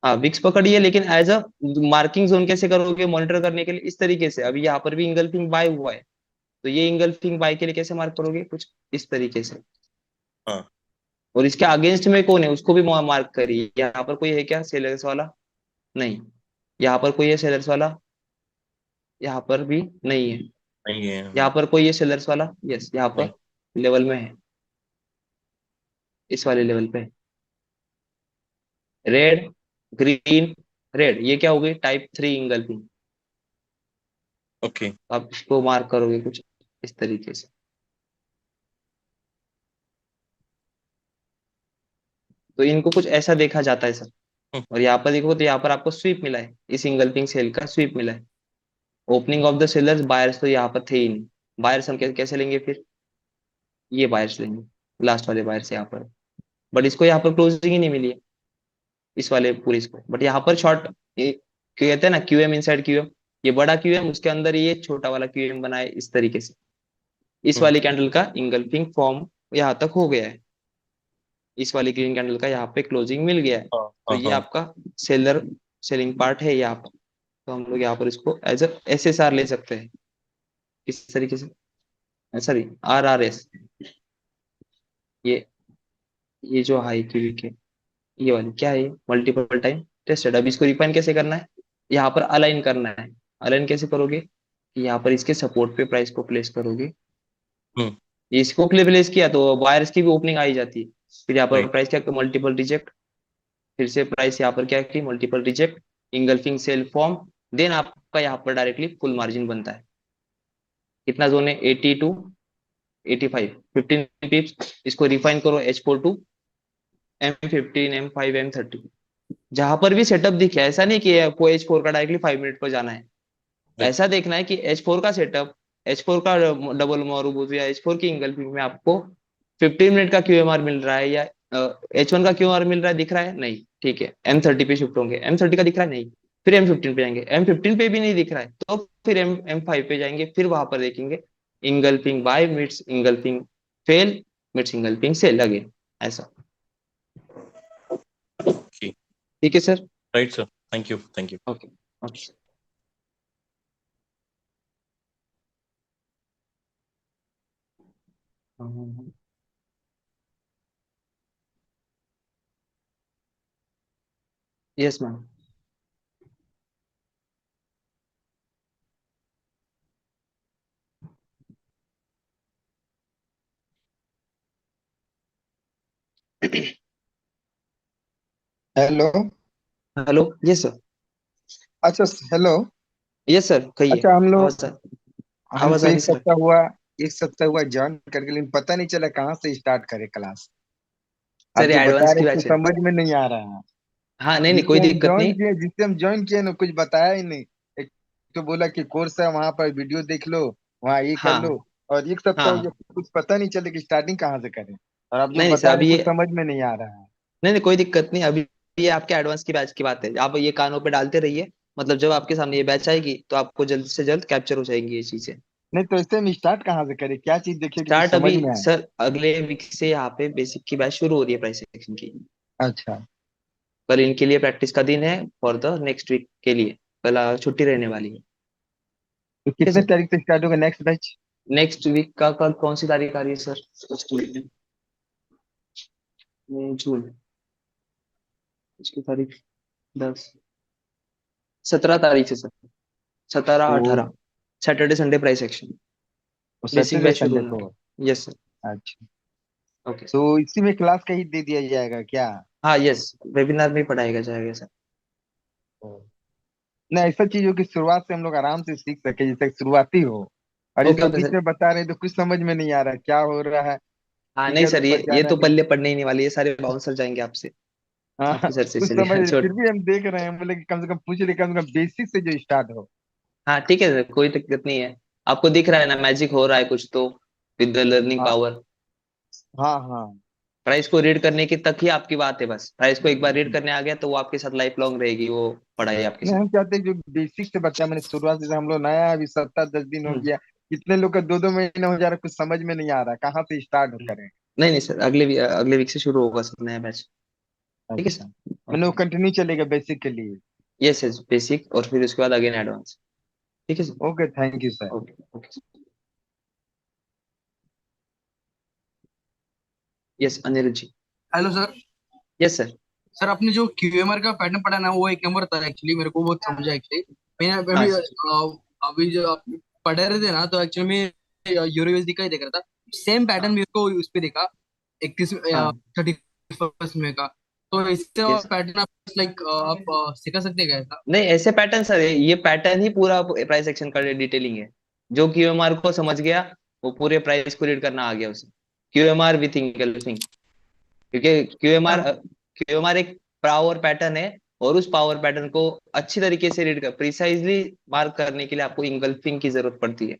हाँ, विक्स पकड़िए, लेकिन एज अ मार्किंग जोन कैसे करोगे मॉनिटर करने के लिए, इस तरीके से, अभी यहाँ पर भी इंगल्फिंग बाय हुआ है, तो ये इंगल्फिंग बाय के लिए कैसे मार्क करोगे, कुछ इस तरीके से, हाँ, और इसके अगेंस्ट में कौन है उसको भी मार्क करिए, यहाँ पर कोई है क्या सेलर्स वाला, नहीं, यहाँ पर कोई है सेलर्स वाला, यहाँ पर भी नहीं है, नहीं है, यहाँ पर कोई है सेलर्स वाला, यस यहाँ नहीं। पर लेवल में है, इस वाले लेवल पे रेड ग्रीन रेड, ये क्या हो गई टाइप 3 इंगल्फिंग, ओके। आप इसको मार्क करोगे कुछ इस तरीके से, तो इनको कुछ ऐसा देखा जाता है सर। और यहाँ पर देखो तो यहाँ पर आपको स्वीप मिला है, इस इंगल्फिंग सेल का स्वीप मिला है, opening of the sellers, buyers तो यहाँ पर थे ही नहीं, बायर्स हम कैसे लेंगे फिर, ये बायर्स लेंगे, लास्ट वाले बायर्स यहाँ पर, बट इसको यहाँ पर क्लोजिंग ही नहीं मिली है, इस वाले पूरे इसको, बट यहाँ पर शॉर्ट, ये क्यों कहते हैं ना क्यूएम इनसाइड क्यूएम, ये बड़ा क्यूएम उसके अंदर ये छोटा वाला क्यूएम बना है इस तरीके से, इस वाली कैंडल का इंगल्फिंग फॉर्म यहाँ तक हो गया है, इस वाली ग्रीन कैंडल का यहाँ पे क्लोजिंग मिल गया है, हाँ तो हाँ ये हाँ। आपका सेलर सेलिंग पार्ट है यहाँ पर, तो हम लोग यहाँ पर इसको एज एस एस आर ले सकते हैं इस तरीके से, सॉरी आर आर एस, ये ये जो हाई की वीक है, ये वाली क्या है, मल्टीपल टाइम टेस्टेड, अब इसको रिफाइन कैसे करना है, यहाँ पर अलाइन करना है, अलाइन कैसे करोगे कि यहाँ पर इसके सपोर्ट पे प्राइस को प्लेस करोगे, हम्म। इसको प्लेस किया तो बायर्स की भी ओपनिंग आई जाती है, फिर यहाँ पर राइट। प्राइस क्या, मल्टीपल रिजेक्ट, फिर से प्राइस यहाँ पर क्या की multiple reject, engulfing sell form, then आपका यहाँ पर डायरेक्टली फुल मार्जिन बनता है, कितना जोन है 80 टू 85, 15 पिप्स, इसको रिफाइन करो H4 to M15 M5 M30, जहां पर भी सेटअप दिखे, ऐसा नहीं कि कोई H4 का डायरेक्टली 5 मिनट पर जाना है, राइट। ऐसा देखना है कि H4 का सेटअप, H4 का डबल मोरूबुजु या H4 की इंगल्फिंग में आपको 15 मिनट का क्यूएमआर मिल रहा है या H1 का क्यूएमआर मिल रहा है, दिख रहा है नहीं, ठीक है, M30 पे शिफ्ट होंगे, M30 का दिख रहा है नहीं, फिर M15 पे जाएंगे, M15 पे भी नहीं दिख रहा है तो फिर M5 पे जाएंगे, फिर वहां पर देखेंगे engulfing buy meets engulfing fail meets engulfing sell again, ऐसा। Okay. ठीक है सर। Right, sir. Thank you. Thank you. Okay okay. Yes ma'am. Hello. Hello, yes sir. अच्छा, हेलो। यस सर, कहिए। अच्छा, हम लोग आवाज आ हम आवाज तो आ रही सर। एक सप्ताह हुआ ज्वाइन करके, लेकिन पता नहीं चला कहाँ से स्टार्ट करें क्लास। आप सर ये जो बता एडवांस रहे की थे बैच है। समझ में नहीं आ रहा है। हाँ नहीं नहीं, कोई दिक्कत नहीं। जिससे हम ज्वाइन किए ना, कुछ बताया ही नहीं। एक तो बोला कि कोर्स है, वहां पर वीडियो देख लो, वहाँ ये कर लो। हाँ और एक सप्ताह हो गया, हाँ। कुछ पता नहीं चले कि स्टार्टिंग कहाँ से करें। और आप जो नहीं नहीं सर, बता रहे अभी हैं, ये कुछ समझ में नहीं आ रहा है। नहीं नहीं, कोई दिक्कत नहीं, अभी ये आपके एडवांस की बैच की बात है, आप ये कानों पे डालते रहिए, मतलब जब आपके सामने ये बैच आएगी तो आपको जल्द से जल्द कैप्चर हो जाएंगी ये चीजें। नहीं तो इससे हम स्टार्ट कहाँ से करें, क्या चीज देखिए कि कुछ स्टार्ट अभी समझ में आए। सर अगले वीक से यहाँ पे बेसिक की बैच शुरू हो रही है प्राइस एक्शन की। अच्छा, कल इनके लिए प्रैक्टिस का दिन है फॉर द नेक्स्ट वीक के लिए, कल छुट्टी रहने वाली है। तो ठीक है कितने सर। तारीख से स्टार्ट होगा नेक्स्ट बैच? नेक्स्ट वीक का कल कौन सी तारीख आ रही है सर? नेक्स्ट वीक में जून, इसकी तारीख 17 तारीख से सर, 17 18, तो Saturday Sunday price action, basic Saturday batch शुरू संडे होने को? वाली। Yes sir. अच्छा, ओके तो सर। इसी में क्लास का ही दे दिया जाएगा क्या? हाँ यस, वेबिनार में ही पढ़ाएगा जाएगा सर। ना, ऐसा चीज हो कि शुरुआत से हम लोग आराम से सीख सके, जैसे शुरुआती हो। और ये ओके सब ओके बीच सर। में बता रहे हैं तो कुछ समझ में नहीं आ रहा क्या हो रहा है। हाँ नहीं फिगर सर, ऊपर जा ये रहा तो है पल्ले पढ़ने ही नहीं वाले, ये सारे बाउंसर जाएंगे आपसे, हाँ, आपके सर से कुछ समझ, चलिए फिर छोड़। भी हम देख रहे हैं, बोले कि कम से कम पूछ ले, कम से कम बेसिक से जो स्टार्ट हो। हाँ ठीक है सर, कोई दिक्कत नहीं है। आपको दिख रहा है ना मैजिक हो रहा है कुछ तो, विद द लर्निंग हाँ पावर। हाँ हाँ। प्राइस को रीड करने की तक ही आपकी बात है, बस प्राइस को एक बार रीड करने आ गया तो वो आपके साथ लाइफ लॉन्ग रहेगी वो पढ़ाई आपके नहीं, साथ। हम चाहते हैं जो बेसिक से बच्चा, मैंने शुरुआत से, हम लोग नया है, अभी सप्ताह 10 दिन हो हम्म गया। कितने लोग का 2-2 महीना हो जा रहा है, कुछ समझ में नहीं आ रहा कहाँ से स्टार्ट करें। नहीं नहीं सर, अगले वीक से शुरू होगा सर नया बैच। ठीक है अच्छा, सर। मैंने वो ओके। कंटिन्यू चलेगा बेसिक के लिए? यस यस, बेसिक और फिर उसके बाद अगेन एडवांस। ठीक है sir. Okay, thank you sir. Okay okay. Yes Anirudh ji. Hello sir. Yes sir. Sir आपने जो क्यूएमआर का पैटर्न पढ़ा ना वो एक नंबर था एक्चुअली, मेरे को बहुत समझा एक्चुअली। मैंने हाँ अभी सर। अभी जो आप पढ़ रहे थे ना, तो एक्चुअली में यूरो यूएसडी का ही देख रहा था। सेम पैटर्न हाँ मेरे को उस पे देखा, 31 हाँ। 31 में का। तो इससे और यस। पैटर्न आप लाइक आप सिखा सकते हैं क्या ऐसा? नहीं ऐसे पैटर्न सर, ये पैटर्न ही पूरा प्राइस एक्शन का डिटेलिंग है। जो क्यूएमआर को समझ गया वो पूरे प्राइस को रीड करना आ गया उसे, क्यूएमआर विथ इंगल्फिंग। क्योंकि क्यूएमआर क्यूएमआर एक पावर पैटर्न है, और उस पावर पैटर्न को अच्छी तरीके से रीड कर प्रिसाइजली मार्क करने के लिए आपको इंगल्फिंग की जरूरत पड़ती है,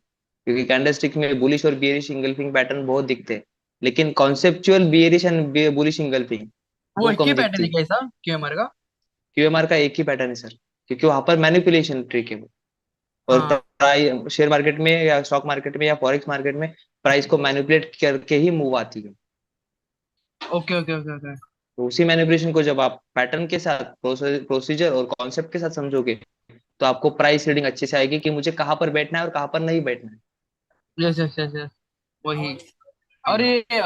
क्योंकि कैंडलस्टिक में बुलिश और बियरिश इंगल्फिंग पैटर्न बहुत दिखते हैं, लेकिन conceptual bearish and bullish engulfing वो वो एक ही कम पैटर्न दिखती है है। क्या ऐसा क्यूएमआर का? क्यूएमआर का एक ही पैटर्न है सर, क्योंकि वहां पर मैनिपुलेशन ट्रिक है वो। और हाँ। प्राइस शेयर मार्केट में या स्टॉक मार्केट में या फॉरेक्स मार्केट में प्राइस को मैनिपुलेट करके ही मूव आती है। Okay okay okay okay. तो उसी मैनिपुलेशन को जब आप पैटर्न के साथ प्रोसीजर और कॉन्सेप्ट के साथ समझोगे तो आपको प्राइस रीडिंग अच्छे से आएगी कि मुझे कहाँ पर बैठना है और कहाँ पर नहीं बैठना यस यस यस यस, वही। और है। ये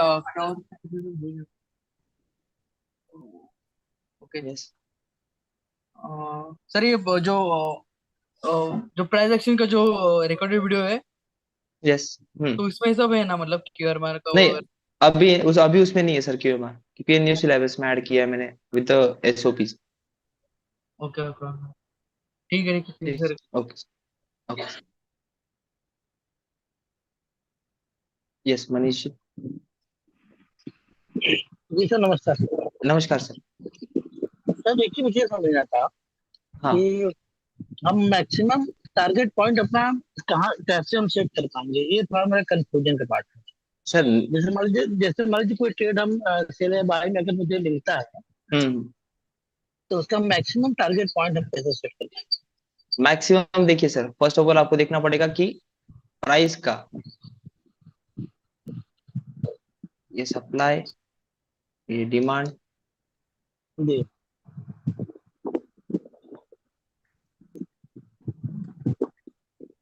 ओके। यस सर ये जो प्राइस एक्शन का जो रिकॉर्डेड वीडियो है, यस। तो इसमें सब है ना, मतलब क्यूआर का नहीं, वो? अभी उसमें नहीं है सर क्यूएमआर, क्योंकि ये न्यू सिलेबस में ऐड किया है मैंने विद एसओपीज। Okay okay. ठीक है ठीक। Sir. Okay okay. Yes Manish ji. जी सर, नमस्कार। नमस्कार सर। सर देखिए, मुझे समझना था हाँ कि हम मैक्सिमम टारगेट पॉइंट अपना कहाँ कैसे हम सेट कर पाएंगे, ये थोड़ा मेरा कंफ्यूजन का पार्ट है। सर जैसे मान लीजिए कोई ट्रेड हम सेल या बाय में अगर मुझे मिलता है, हम्म तो उसका मैक्सिमम टारगेट पॉइंट हम कैसे सेट करते हैं? मैक्सिमम देखिए सर, फर्स्ट ऑफ ऑल आपको देखना पड़ेगा कि प्राइस का, ये सप्लाई, ये डिमांड, जी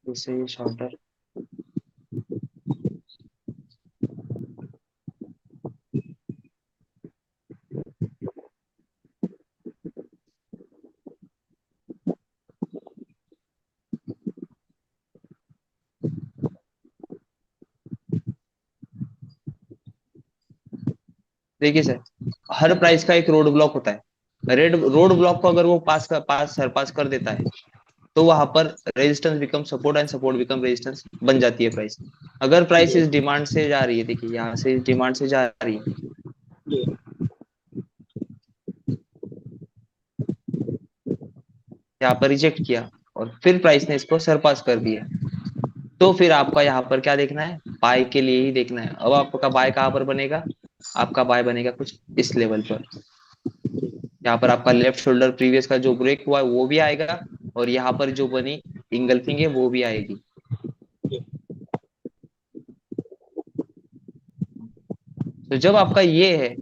जैसे ये शॉर्टर, देखिए सर, हर प्राइस का एक रोड ब्लॉक होता है। रेड रोड ब्लॉक को अगर वो सरपास कर देता है, तो वहां पर resistance become support and support become resistance बन जाती है प्राइस। अगर प्राइस इस डिमांड से जा रही है, देखिए यहाँ से इस डिमांड से जा रही है, जी यहाँ पर रिजेक्ट किया और फिर प्राइस ने इसको सरपास कर दिया, तो फिर आपका यहाँ पर क्या देखना है, बाय के लिए ही देखना है। अब आपका बाय कहाँ पर बनेगा, आपका बाय बनेगा कुछ इस लेवल पर। यहाँ पर आपका लेफ्ट शोल्डर प्रीवियस का जो ब्रेक हुआ है वो भी आएगा, और यहाँ पर जो बनी इंगल्फिंग है वो भी आएगी। तो जब आपका ये है,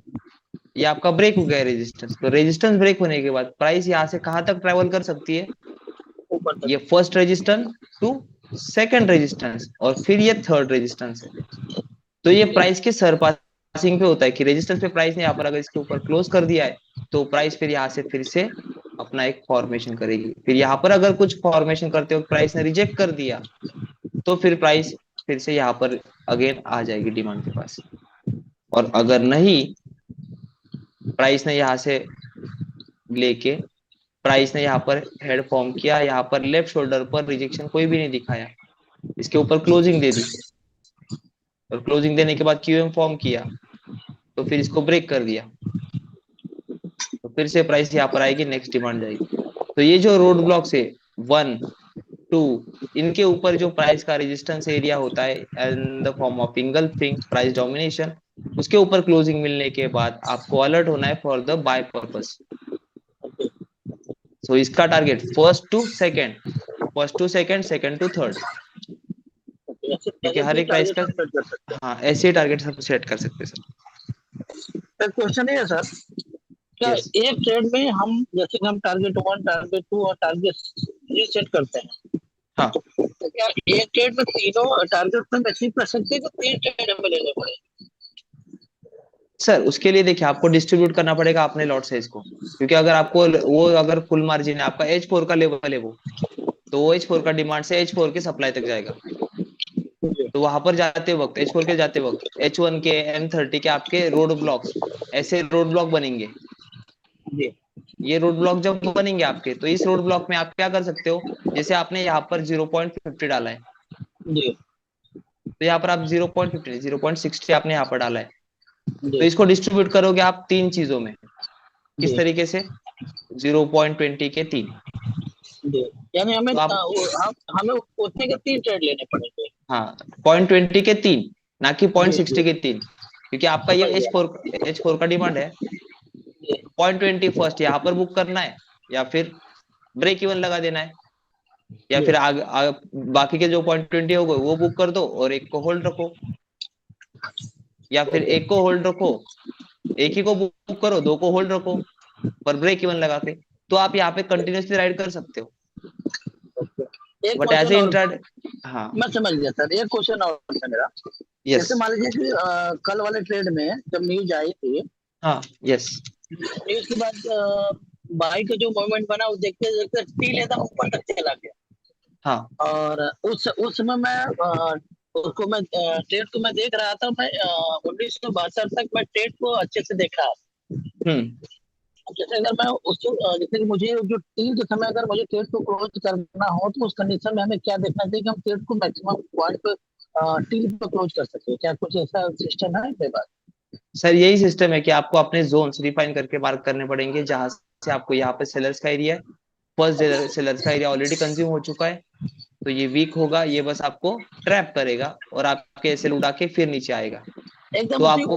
ये आपका ब्रेक हो गया रेजिस्टेंस, तो रेजिस्टेंस ब्रेक होने के बाद प्राइस यहाँ से कहाँ तक ट्रेवल कर सकती है, ऊपर तक। ये first resistance to second resistance और फिर ये थर्ड रेजिस्टेंस है। तो ये प्राइस के सरपासिंग पे होता है कि रेजिस्टेंस पे प्राइस ने यहाँ पर अगर इसके ऊपर क्लोज कर दिया है, तो प्राइस फिर यहाँ से फिर से अपना एक फॉर्मेशन करेगी। फिर यहाँ पर अगर कुछ फॉर्मेशन करते वक्त प्राइस ने रिजेक्ट कर दिया, तो फिर प्राइस फिर से यहाँ पर अगेन आ जाएगी डिमांड के पास। और अगर नहीं, प्राइस ने यहाँ से लेके प्राइस ने यहाँ पर हेड फॉर्म किया, यहाँ पर लेफ्ट शोल्डर पर रिजेक्शन कोई भी नहीं दिखाया, इसके ऊपर क्लोजिंग दे दी, और क्लोजिंग देने के बाद क्यूएम फॉर्म किया, तो फिर इसको ब्रेक कर दिया, तो फिर से प्राइस यहाँ पर आएगी, नेक्स्ट डिमांड जाएगी। तो ये जो रोड ब्लॉक्स है 1, 2, इनके ऊपर जो प्राइस का रेजिस्टेंस एरिया होता है in the form of engulfing price domination, उसके ऊपर क्लोजिंग मिलने के बाद आपको अलर्ट होना है for the buy purpose. So इसका target first to second, second to third, क्योंकि हर एक प्राइस का, हाँ ऐसे टारगेट हम सेट कर सकते हैं सर। क्वेश्चन है सर, क्या Yes. एक ट्रेड में हम जैसे कि हम टारगेट 1, टारगेट 2 और टारगेट 3 सेट करते हैं, हाँ तो क्या एक ट्रेड में तीनों टारगेट में अचीव कर सकते हैं, तो 3 ट्रेड हमें लेने पड़ेंगे? सर, उसके लिए देखिए आपको डिस्ट्रीब्यूट करना पड़ेगा अपने लॉट साइज को, क्योंकि अगर आपको वो अगर फुल मार्जिन है, आपका H4 का लेवल है वो, तो वो H4 का डिमांड से H4 के सप्लाई तक जाएगा। तो वहां पर जाते वक्त H4 के जाते वक्त H1 के M30 के आपके रोड ब्लॉक्स, ऐसे रोड ब्लॉक बनेंगे। जी ये रोड ब्लॉक जब बनेंगे आपके, तो इस रोड ब्लॉक में आप क्या कर सकते हो, जैसे आपने यहाँ पर 0.50 डाला है, जी तो यहाँ पर आप 0.50 0.60 आपने यहाँ पर डाला है, तो जी इसको डिस्ट्रीब्यूट करोगे आप 3 चीजों में। किस जी तरीके से, 0.20 के 3, जी यानी हमें तो आप, हमें उतने के 3 ट्रेड लेने पड़ेंगे। हाँ 0.20 के 3, ना कि जी 0.60 जी के 3, क्योंकि आपका ये समझ गया। H4 का डिमांड है। जी 0.20 फर्स्ट यहाँ पर बुक करना है, या फिर ब्रेक इवन लगा देना है, या जी फिर बाकी के जो 0.20 हो गए वो बुक कर दो और एक को होल्ड रखो, या फिर एक को होल्ड रखो, एक ही को बुक करो, 2 को होल्ड रखो, पर ब्रेक इवन लगा के, तो आप यहाँ पे कंटिन्यूसली राइड कर सकते हो। एक बट एज क्वेश्चन ए और, इंट्राडे, हाँ मैं समझ गया सर, एक क्वेश्चन और है मेरा। यस, जैसे मान लीजिए कि कल वाले ट्रेड में जब न्यूज आई थी, हाँ यस, न्यूज के बाद बाई का जो मूवमेंट बना वो देखते देखते स्टील एकदम ऊपर तक चला गया। हाँ और उस समय मैं उसको मैं ट्रेड को मैं देख रहा था। मैं 1972 तक मैं ट्रेड को अच्छे से देखा। हम्म जैसे अगर मैं उसको जैसे कि मुझे जो टील के समय अगर मुझे ट्रेड को क्लोज करना हो, तो उस कंडीशन में हमें क्या देखना चाहिए कि हम ट्रेड को मैक्सिमम पॉइंट पे टील पे क्लोज कर सके? क्या कुछ ऐसा सिस्टम है मेरे पास? सर, यही सिस्टम है कि आपको अपने जोन्स रिफाइन करके मार्क करने पड़ेंगे, जहां से आपको यहाँ पे सेलर्स का एरिया है, फर्स्ट सेलर्स का एरिया ऑलरेडी कंज्यूम हो चुका है, तो ये वीक होगा, ये बस आपको ट्रैप करेगा और आपके एसएल उड़ा के फिर नीचे आएगा। एकदम तो आपको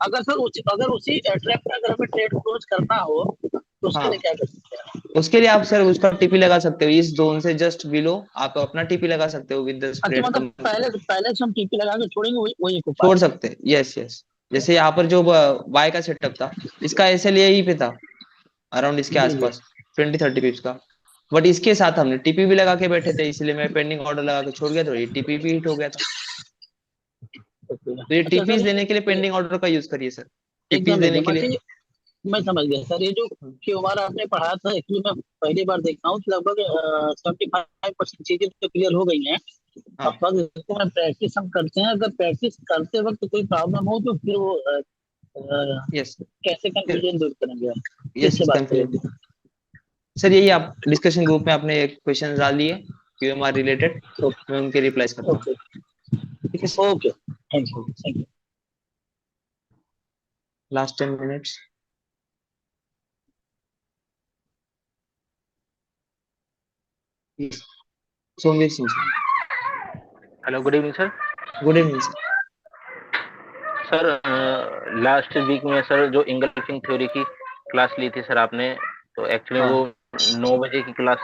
अगर सर अगर उसी ट्रैप में अगर हमें ट्रेड क्लोज करना हो तो उसके हाँ, लिए क्या कर सकते हैं? उसके लिए आप सर उसका टीपी लगा सकते हो, इस जोन से जस्ट बिलो आप अपना टीपी लगा सकते हो विद द अच्छा, स्प्रेड मतलब कम। पहले से हम टीपी लगा के छोड़ेंगे, वही वही एक उपाय छोड़ है। सकते हैं, यस यस। जैसे यहाँ पर जो बाय का सेटअप था, इसका एसएल यही पे था, अराउंड इसके जी जी। आसपास 20-30 पिप्स का। बट इसके साथ हमने टीपी भी लगा के बैठे थे, इसलिए मैं पेंडिंग ऑर्डर लगा के छोड़ गया, तो ये टीपी भी हिट हो गया था। तो ये अच्छा टीपीज सर, लेने के लिए पेंडिंग ऑर्डर का यूज करिए सर, टीपीज एकदम लेने एकदम के लिए। अच्छा, मैं समझ गया सर। ये जो क्यूआर आपने पढ़ाया था, एक्चुअली मैं पहली बार देख रहा हूँ, लगभग 75% चीजें तो क्लियर हो गई हैं। अब हाँ, बस इसको मैं प्रैक्टिस हम करते हैं, अगर प्रैक्टिस करते वक्त कोई प्रॉब्लम हो तो फिर वो यस कैसे फिर, कंफ्यूजन दूर करेंगे हम, यस किससे बात कंफ्यूजन। करेंगे? सर यही आप डिस्कशन ग्रुप में आपने क्वेश्चन डाल दिए क्यूएमआर रिलेटेड, मैं उनके रिप्लाईज करता हूँ। ओके ठीक है sir, okay, thank you thank you. Last 10 minutes. Somvir Singh sir. Hello, good evening sir. Good evening sir. Sir last week में सर जो इंगल्फिंग थ्योरी की क्लास ली थी सर आपने, तो एक्चुअली वो हाँ 9 बजे की क्लास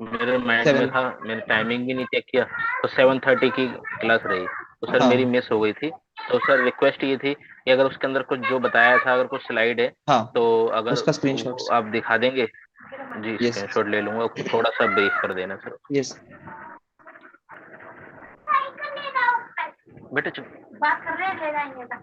मेरे माइंड में 7। था, मैंने टाइमिंग भी नहीं चेक किया, तो 7:30 की क्लास रही, तो सर मेरी हाँ मिस हो गई थी। तो सर रिक्वेस्ट ये थी कि अगर उसके अंदर कुछ जो बताया था, अगर कुछ स्लाइड है हाँ, तो अगर उसका वो स्क्रीनशॉट्स। आप दिखा देंगे। जी, यस स्क्रीनशॉट ले लूंगा, थोड़ा सा ब्रीफ कर देना सर। यस। बेटा चुप। बात कर रहे हैं, ले जाएंगे था।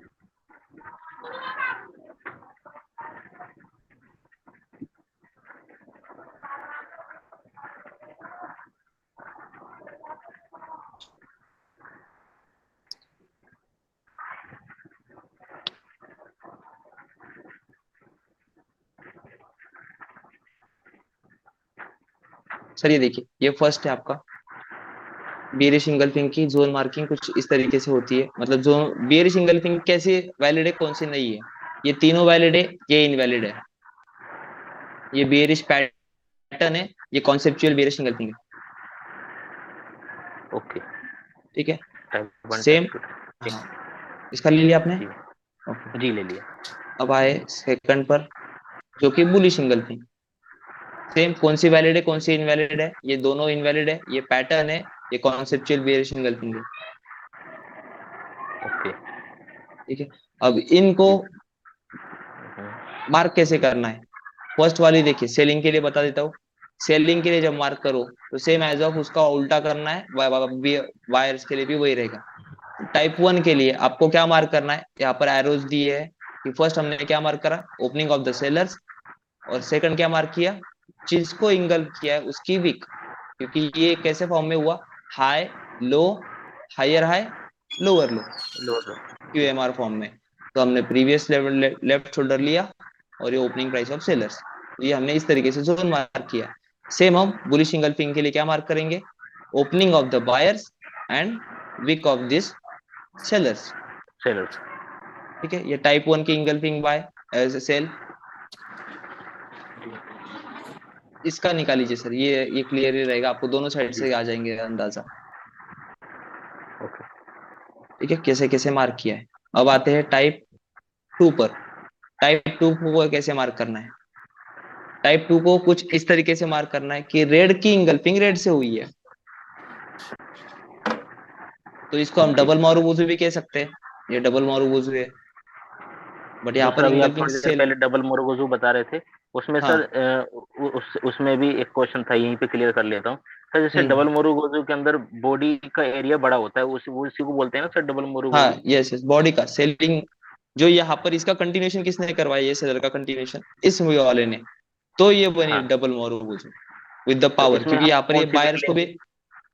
सर ये देखिए, ये फर्स्ट है आपका बियरिश इंगल्फिंग की जोन मार्किंग कुछ इस तरीके से होती है। मतलब जो बियरिश इंगल्फिंग कैसे वैलिड है, कौन सी नहीं है, ये तीनों वैलिड है, ये इनवैलिड है। ये बियरिश पैटर्न है, ये कॉन्सेप्चुअल बियरिश इंगल्फिंग है। ओके, ठीक है, टाइप 1 सेम। टाइप 2। हाँ, इसका ले लिया आपने। जी ओके, जी, ले लिया। अब आए सेकंड पर, जो कि बुलिश इंगल्फिंग। सेम, कौन सी वैलिड है कौन सी इनवैलिड है, ये दोनों इनवैलिड है, ये पैटर्न है, ये कॉन्सेप्चुअल बियरिश इंगल्फिंग है। ओके। ठीक है, अब इनको मार्क कैसे करना है। फर्स्ट वाली देखिए, सेलिंग के लिए बता देता हूँ। सेलिंग के लिए जब मार्क करो तो सेम एज ऑफ उसका उल्टा करना है, वायर्स के लिए भी वही रहेगा। टाइप 1 के लिए आपको क्या मार्क करना है, यहाँ पर एरोज दिए है कि फर्स्ट हमने क्या मार्क करा, ओपनिंग ऑफ द सेलर्स, और सेकंड क्या मार्क किया, जिसको इंगल्फ किया है उसकी वीक, क्योंकि ये कैसे फॉर्म में हुआ, high low, higher high, lower low, low sir. QMR form में। तो हमने प्रीवियस लेवल लेफ्ट शोल्डर लिया और ये ओपनिंग प्राइस ऑफ सेलर्स, ये हमने इस तरीके से जोन मार्क किया। सेम हम बुलिश इंगल्फिंग के लिए क्या मार्क करेंगे, opening of the buyers and wick of this sellers. चलो। ठीक है, ये टाइप 1 की इंगल्फिंग बाय एज सेल। इसका निकालीजिए सर, ये क्लियर ही रहेगा, आपको दोनों साइड जी। से आ जाएंगे अंदाजा। ओके। ठीक है, कैसे कैसे मार्क किया है। अब आते हैं टाइप 2 पर। टाइप 2 को कैसे मार्क करना है, टाइप 2 को कुछ इस तरीके से मार्क करना है कि रेड की इंगल्फिंग रेड से हुई है, तो इसको हम ओके। डबल मारूबुजू भी कह सकते हैं, ये डबल मारूबुजू है, बट जो यहाँ सर पर अभी आप इंगल्फिंग थोड़ी देर सेल। पहले डबल मोरगोजू बता रहे थे, उसमें सर हाँ। उसमें भी एक क्वेश्चन था, यहीं पे क्लियर कर लेता हूँ सर। जैसे हम्म। डबल मोरगोजू के अंदर बॉडी का एरिया बड़ा होता है, उसी को बोलते हैं ना सर, डबल मोरगोजू। हाँ यस यस, बॉडी का सेलिंग, जो यहाँ पर इसका कंटिन्यूशन किसने करवाया, ये सेलर का कंटिन्यूशन इस वाले ने, तो ये बनी हाँ, डबल मारूबुजू विद द तो पावर, इसमें क्योंकि हम यहाँ पर ये कौन सी वीक बायर्स को भी, लेंगे?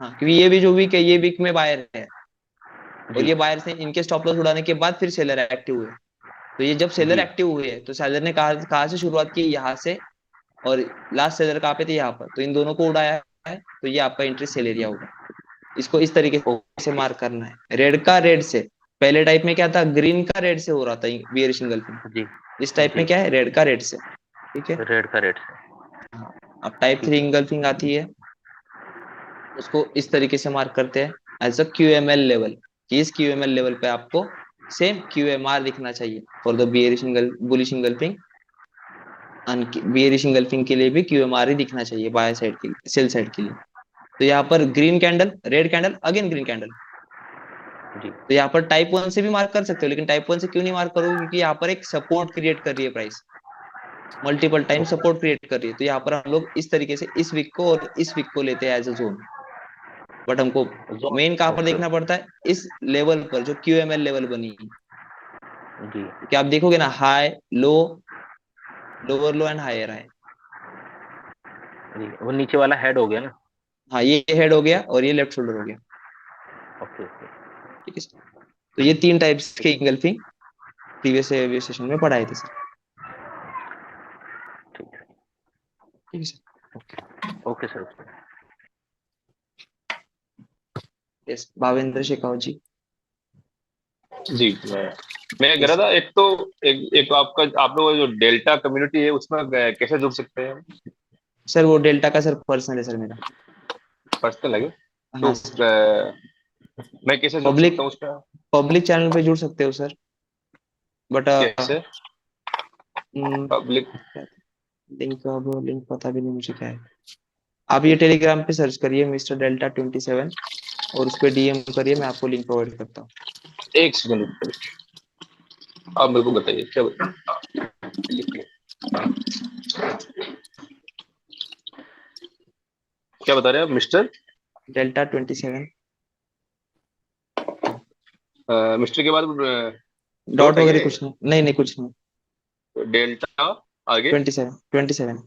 हाँ क्योंकि ये भी जो वीक है, ये वीक में बायर है, और जी ये बायर्स ने इनके स्टॉप लॉस उड़ाने के बाद फिर सेलर एक्टिव हुए। तो ये जब सेलर जी। एक्टिव हुए तो सेलर ने कहा से शुरुआत की, यहाँ से, और लास्ट सेलर कहाँ पे थे, यहाँ पर, तो इन दोनों को उड़ाया है, तो ये आपका एंट्री सेल एरिया होगा। इसको इस तरीके से मार्क करना है, रेड का रेड से। पहले टाइप में क्या था, ग्रीन का रेड से हो रहा था बियरिश इंगल्फिंग, जी इस टाइप जी। में क्या है, रेड का रेड से। ठीक है, रेड का रेड से। हाँ। अब टाइप 3 ठीक है। इंगल्फिंग आती है, उसको इस तरीके से मार्क करते हैं एज अ QML लेवल, कि इस QML लेवल पे आपको सेम QMR दिखना चाहिए for the bearish bullish engulfing, bearish engulfing के लिए भी QMR ही दिखना चाहिए बाय साइड के लिए, सेल साइड के लिए। तो यहाँ पर green candle, red candle, again green candle, जी तो यहाँ पर टाइप 1 से भी मार्क कर सकते हो, लेकिन टाइप 1 से क्यों नहीं मार्क करोगे, क्योंकि यहाँ पर एक सपोर्ट क्रिएट कर रही है price, multiple time support create कर रही है। तो यहाँ पर हम लोग इस तरीके से इस वीक को और इस वीक को लेते हैं एज अ जोन। बट हमको मेन कहाँ पर ओके देखना पड़ता है, इस लेवल पर जो QML लेवल बनी है, जी कि आप देखोगे ना high low, lower low and higher high. जी, वो नीचे वाला हेड हो गया ना। हाँ, ये हेड हो गया और ये लेफ्ट शोल्डर हो गया। ओके ओके ठीक है सर। तो ये 3 टाइप्स के इंगल्फिंग प्रीवियस सेशन में पढ़ाए थे सर। ठीक है। ठीक है sir. Okay sir. Yes, Bhavendra Shekhawat ji. जी मैं कह रहा था, एक तो आपका आप लोग जो डेल्टा कम्युनिटी है उसमें कैसे जुड़ सकते हैं? सर वो डेल्टा का सर पर्सनल है सर मेरा। पर्सनल लगे हाँ तो सर, मैं कैसे जुड़ पब्लिक सकता हूँ उसमें? पब्लिक चैनल पे जुड़ सकते हो सर, बट कैसे पब्लिक? लिंक पता भी नहीं मुझे क्या है। आप ये टेलीग्राम पे सर्च करिए मिस्टर डेल्टा 27 और उस पर DM करिए, मैं आपको लिंक प्रोवाइड करता हूँ। एक सेकंड आप मेरे को बताइए क्या क्या बता रहे हैं आप? मिस्टर डेल्टा 27 मिस्टर के बाद डॉट डॉट वगैरह है? कुछ नहीं, नहीं नहीं कुछ नहीं। डेल्टा आगे 27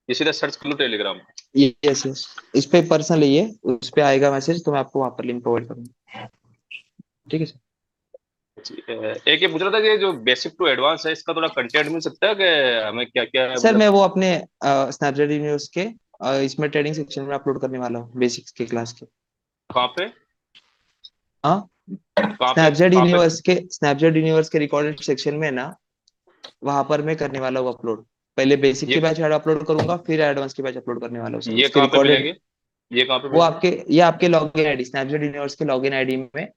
ये सीधा सर्च कर लो टेलीग्राम। यस यस, इस पे पर्सनल है, उस पे आएगा मैसेज, तो मैं आपको वहां पर लिंक प्रोवाइड करूंगा। ठीक है सर। एक ये पूछ रहा था कि जो बेसिक टू एडवांस है इसका थोड़ा कंटेंट मिल सकता है कि हमें क्या क्या है सर मैं मतलब? वो अपने स्नैपचैट यूनिवर्स के इसमें ट्रेडिंग सेक्शन में अपलोड करने वाला हूँ, बेसिक्स के क्लास के। कहाँ पे हाँ, कहाँ पे स्नैपचैट यूनिवर्स के रिकॉर्डेड सेक्शन में ना, वहां पर मैं करने वाला हूँ अपलोड। पहले बेसिक ये के बैच अपलोड करूंगा, फिर एडवांस के बैच अपलोड करने वाला हूँ सर, ये उसके कहाँ पे रिकॉर्डेड। मिलेंगे? ये कहाँ पे वो मिलेंगे? आपके, ये आपके लॉगिन आईडी, स्नैपचैट यूनिवर्स के लॉगिन आईडी में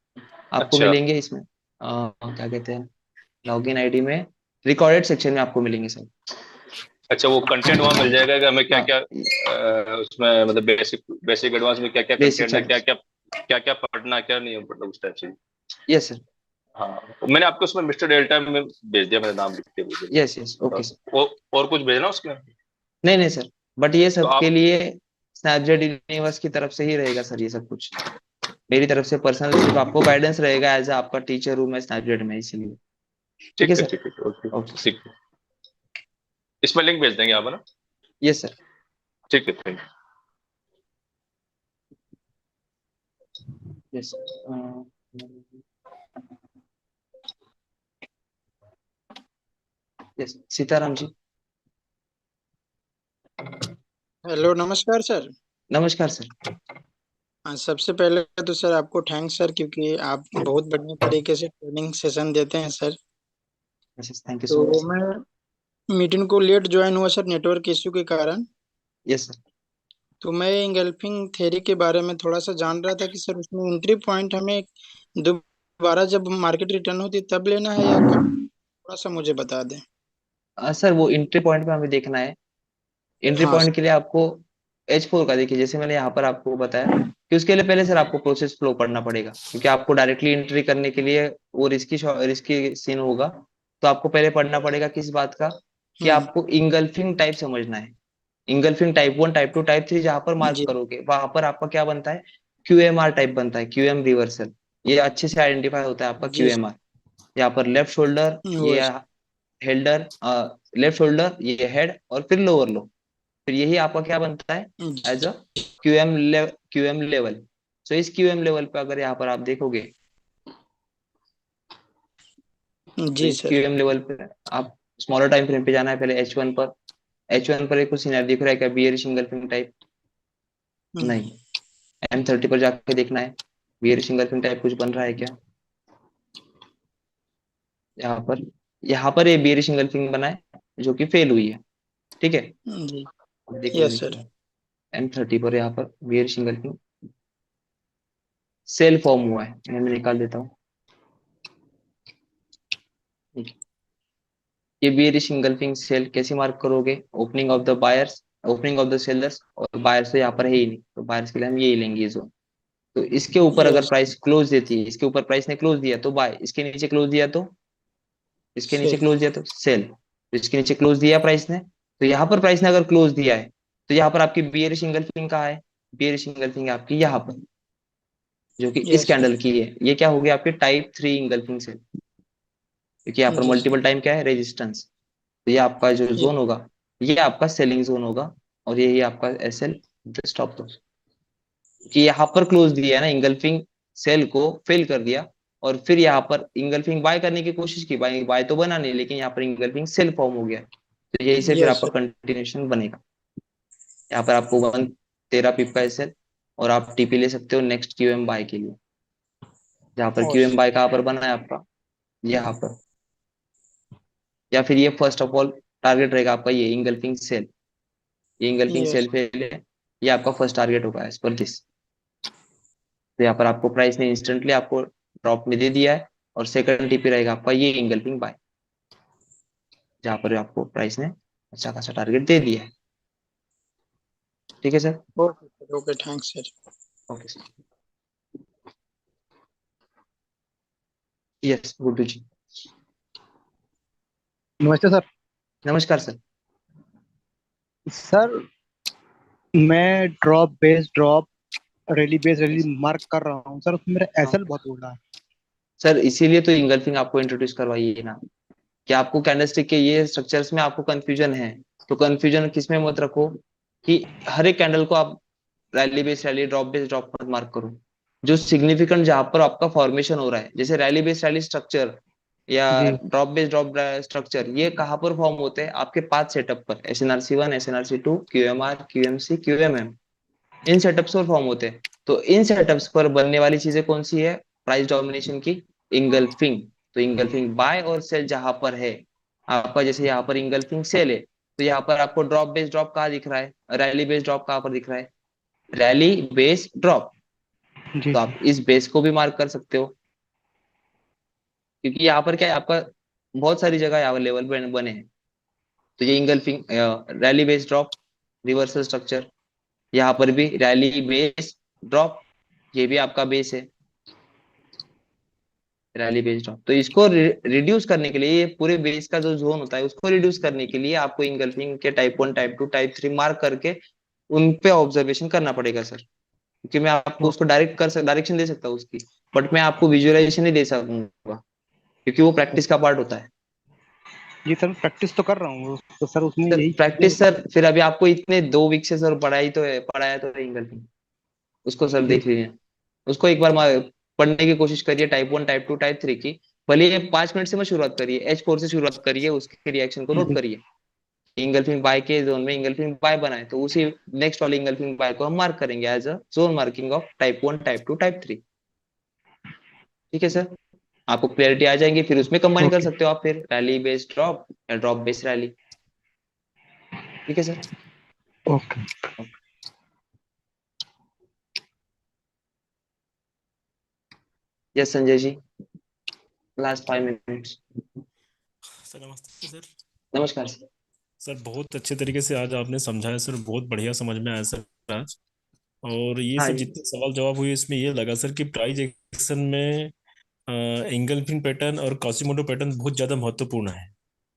आपको अच्छा मिलेंगे। इसमें क्या कहते हैं, लॉगिन आईडी में रिकॉर्डेड सेक्शन में आपको मिलेंगे सर। अच्छा, वो कंटेंट वहां मिल जाएगा कि हमें क्या हाँ, क्या उसमें मतलब बेसिक बेसिक एडवांस में क्या क्या बेसिक कंटेंट है, चैनल। क्या क्या पढ़ना क्या नहीं है मतलब उस टाइप से। Yes sir. हाँ तो मैंने आपको उसमें मिस्टर डेल्टा में भेज दिया, मेरा नाम लिख के भेज दिया। Yes yes, okay sir. और कुछ भेजना उसमें? नहीं नहीं सर, बट ये तो सबके आप लिए स्नैपचैट यूनिवर्स की तरफ से ही रहेगा सर, ये सब कुछ मेरी तरफ से पर्सनल सिर्फ आपको गाइडेंस रहेगा, एज आपका टीचर हूँ मैं स्नैपचैट में, इसीलिए। ठीक है ठीक है सर। ठीक है ओके ओके सर। ठीक है। इसमें लिंक भेज देंगे आप है ना? Yes sir. ठीक है thank yes. Yes, Sitaram ji. Hello नमस्कार सर। नमस्कार सर। सबसे पहले तो सर आपको थैंक्स सर, क्योंकि आप बहुत बढ़िया तरीके से ट्रेनिंग सेशन देते हैं sir. Yes, thank you so तो मच। मैं मीटिंग को लेट ज्वाइन हुआ सर, नेटवर्क इश्यू के कारण। Yes sir. तो मैं इंगल्फिंग थ्योरी के बारे में थोड़ा सा जान रहा था कि सर उसमें एंट्री पॉइंट हमें दोबारा जब मार्केट रिटर्न होती है तब लेना है या कब, थोड़ा सा मुझे बता दें। सर वो एंट्री पॉइंट पे हमें देखना है। एंट्री हाँ पॉइंट के लिए आपको H4 का देखिए, जैसे मैंने यहाँ पर आपको बताया कि उसके लिए पहले सर आपको प्रोसेस फ्लो पढ़ना पड़ेगा, क्योंकि आपको डायरेक्टली एंट्री करने के लिए वो रिस्की सीन होगा। तो आपको पहले पढ़ना पड़ेगा किस बात का, कि हम्म आपको इंगल्फिंग टाइप समझना है। इंगल्फिंग टाइप 1, टाइप 2, टाइप 3 जहां पर मार्क जी करोगे वहां पर आपका क्या बनता है, QMR टाइप बनता है, QM रिवर्सल। ये अच्छे से आइडेंटिफाई होता है आपका जी QMR। यहाँ पर लेफ्ट शोल्डर, वो ये हेल्डर, लेफ्ट शोल्डर, ये हेड, और फिर लोअर लो, फिर यही आपका क्या बनता है एज अ क्यूएम लेवल। सो इस QM लेवल पे अगर यहाँ पर आप देखोगे, तो जी इस सर। QM लेवल पे आप स्मॉलर टाइम फ्रेम पे जाना है, पहले H1 पर एक कुछ सीनरी दिख रहा है क्या, बियरिश इंगल्फिंग टाइप? नहीं। M30 पर जाके देखना है बियरिश इंगल्फिंग टाइप कुछ बन रहा है क्या। यहाँ पर ये बियरिश इंगल्फिंग बना है जो कि फेल हुई है। ठीक है, जी देखो यस सर। देखिए M30 पर यहाँ पर बियरिश इंगल्फिंग सेल फॉर्म हुआ है, मैं निकाल देता हूँ। ये बियरिश इंगल्फिंग सेल कैसे मार्क करोगे? Opening of the buyers, opening of the sellers, और बायर्स तो यहाँ पर है ही नहीं, तो बायर्स के लिए हम ये लेंगे जोन। तो इसके ऊपर अगर यस प्राइस क्लोज देती है, इसके ऊपर प्राइस ने क्लोज दिया तो बाय, इसके नीचे क्लोज दिया तो, इसके नीचे सेल क्लोज दिया तो सेल। तो इसके नीचे क्लोज दिया प्राइस ने, तो यहाँ पर प्राइस ने अगर क्लोज दिया है तो यहाँ पर आपकी बियरिश इंगल्फिंग कहाँ है? बियरिश इंगल्फिंग आपकी यहाँ पर, जो कि इस यस सर कैंडल की है। ये क्या हो गया आपके टाइप 3 इंगल्फिंग सेल, क्योंकि यहाँ पर जी सर मल्टीपल टाइम क्या है, रेजिस्टेंस। तो ये आपका जो ये जोन होगा, ये आपका सेलिंग जोन होगा, और यही आपका एस एल स्टॉप लॉस, कि यहाँ पर क्लोज दिया है ना, इंगल्फिंग सेल को फेल कर दिया, और फिर यहाँ पर इंगल्फिंग बाय करने की कोशिश की, बाय बाय तो बना नहीं, लेकिन यहाँ पर इंगल्फिंग सेल फॉर्म हो गया, तो यही से फिर यस आपका सर कंटिन्यूशन बनेगा। यहाँ पर आपको 113 पिप का एस एल, और आप टीपी ले सकते हो नेक्स्ट क्यूएम बाय के लिए, जहाँ पर और क्यूएम बाय कहाँ पर बना है आपका, यहाँ पर। या फिर ये फर्स्ट ऑफ ऑल टारगेट रहेगा आपका, ये इंगल्फिंग सेल, ये इंगल्फिंग यस सेल फेल है, ये आपका फर्स्ट टारगेट होगा एज पर दिस। तो यहाँ पर आपको प्राइस ने इंस्टेंटली आपको ड्रॉप में दे दिया है, और सेकंड टीपी रहेगा आपका ये इंगल्फिंग बाय, जहाँ पर आपको प्राइस ने अच्छा खासा टारगेट दे दिया है। ठीक है sir? Okay sir okay thanks sir okay sir, yes Guddu ji. नमस्ते सर। नमस्कार सर। सर मैं drop rally base rally mark कर रहा हूँ सर, उसमें मेरा हाँ एसएल बहुत उड़ रहा है। सर, इसीलिए तो इंगल्फिंग आपको इंट्रोड्यूस करवाई है ना, कि आपको कैंडलस्टिक के ये स्ट्रक्चर्स में आपको कंफ्यूजन है, तो कंफ्यूजन किसमें मत रखो, कि हर एक कैंडल को आप rally base rally, drop base drop मत मार्क करो। जो सिग्निफिकेंट जहां पर आपका फॉर्मेशन हो रहा है, जैसे रैली बेस रैली स्ट्रक्चर या जी ड्रॉप बेस ड्रॉप स्ट्रक्चर, ये कहाँ पर फॉर्म होते हैं? आपके 5 सेटअप पर, SNRC1, SNRC2, QMR, QMC, QMM, इन सेटअप्स पर फॉर्म होते हैं। तो इन सेटअप्स पर बनने वाली चीजें कौन सी है? प्राइस डोमिनेशन की इंगल्फिंग। तो इंगल्फिंग बाय और सेल जहां पर है आपका, जैसे यहाँ पर इंगल्फिंग सेल है, तो यहाँ पर आपको ड्रॉप बेस ड्रॉप कहाँ दिख रहा है, रैली बेस ड्रॉप कहाँ पर दिख रहा है? Rally base drop. जी तो जी आप इस बेस को भी मार्क कर सकते हो, क्योंकि यहाँ पर क्या है आपका, बहुत सारी जगह यहाँ लेवल बने हैं। तो ये engulfing rally base drop, reversal structure, यहाँ पर भी रैली बेस ड्रॉप, ये भी आपका बेस है, रैली बेस ड्रॉप। तो इसको रिड्यूस करने के लिए, ये पूरे बेस का जो जोन होता है उसको रिड्यूस करने के लिए आपको इंगल्फिंग के टाइप 1, टाइप 2, टाइप 3 मार्क करके उन पे ऑब्जर्वेशन करना पड़ेगा सर, क्योंकि मैं आपको उसको डायरेक्शन दे सकता हूँ उसकी, बट मैं आपको विजुअलाइजेशन नहीं दे सकूंगा, क्योंकि वो प्रैक्टिस का पार्ट होता है। जी सर, प्रैक्टिस तो कर रहा हूँ तो सर उसमें सर यही प्रैक्टिस सर, फिर अभी आपको इतने 2 वीक से सर पढ़ाया तो है इंगल्फिंग, उसको सर जी देख लीजिए, उसको एक बार पढ़ने की कोशिश करिए, टाइप 1, टाइप 2, टाइप 3 की। भले ये 5 मिनट से मत शुरुआत करिए, H4 से शुरुआत करिए, उसके रिएक्शन को नोट जी करिए। इंगल्फिंग बाय के जोन में इंगल्फिंग बाय बनाए, तो उसी नेक्स्ट वाले इंगल्फिंग बाय को हम मार्क करेंगे as a zone marking of type 1, type 2, type 3। ठीक है सर? आपको क्लियरिटी आ जाएंगी, फिर उसमें कंबाइन कर ओके सकते हो आप, फिर रैली बेस्ड ड्रॉप या ड्रॉप बेस्ड रैली। ठीक है sir? Okay. Yes Sanjay ji, last 5 minutes. Sir नमस्ते सर। नमस्कार सर। सर बहुत अच्छे तरीके से आज आपने समझाया सर, बहुत बढ़िया समझ में आया सर आज। और ये हाँ सब जी, जितने सवाल जवाब हुए इसमें ये लगा सर कि प्राइस एक्शन में एंगल्फिंग पैटर्न और कॉसिमोडो पैटर्न बहुत ज्यादा महत्वपूर्ण है।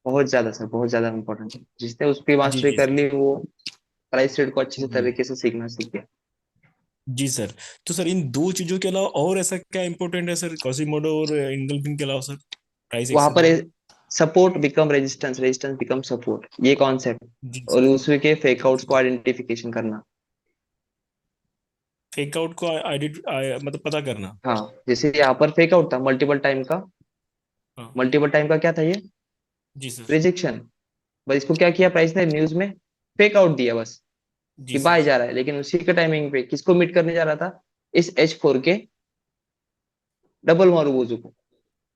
बहुत ज्यादा सर, बहुत ज्यादा इंपॉर्टेंट है, जिसने उसकी जी मास्टरी जी कर सर। ली वो प्राइस ट्रेड को अच्छे से जी तरीके से सीखना सीख गया। जी सर। तो सर इन दो चीजों के अलावा और ऐसा क्या इंपॉर्टेंट है सर, कॉसिमोडो और एंगल्फिंग के अलावा सर, प्राइस वहां एक्शन पर में? Support become resistance, resistance become support, ये कॉन्सेप्ट, जी और सर। उसके फेक आउट्स को आइडेंटिफिकेशन करना। फेक आउट को मतलब पता करना। हाँ, जैसे यहाँ पर फेक आउट था मल्टीपल टाइम का, हाँ। मल्टीपल टाइम का क्या था ये? जी सर। रिजेक्शन। बस इसको क्या किया प्राइस ने, न्यूज में फेक आउट दिया बस, जी कि सर। बाय जा रहा है, लेकिन उसी के टाइमिंग पे किसको मीट करने जा रहा था? इस H4 के डबल मारूबोजू को,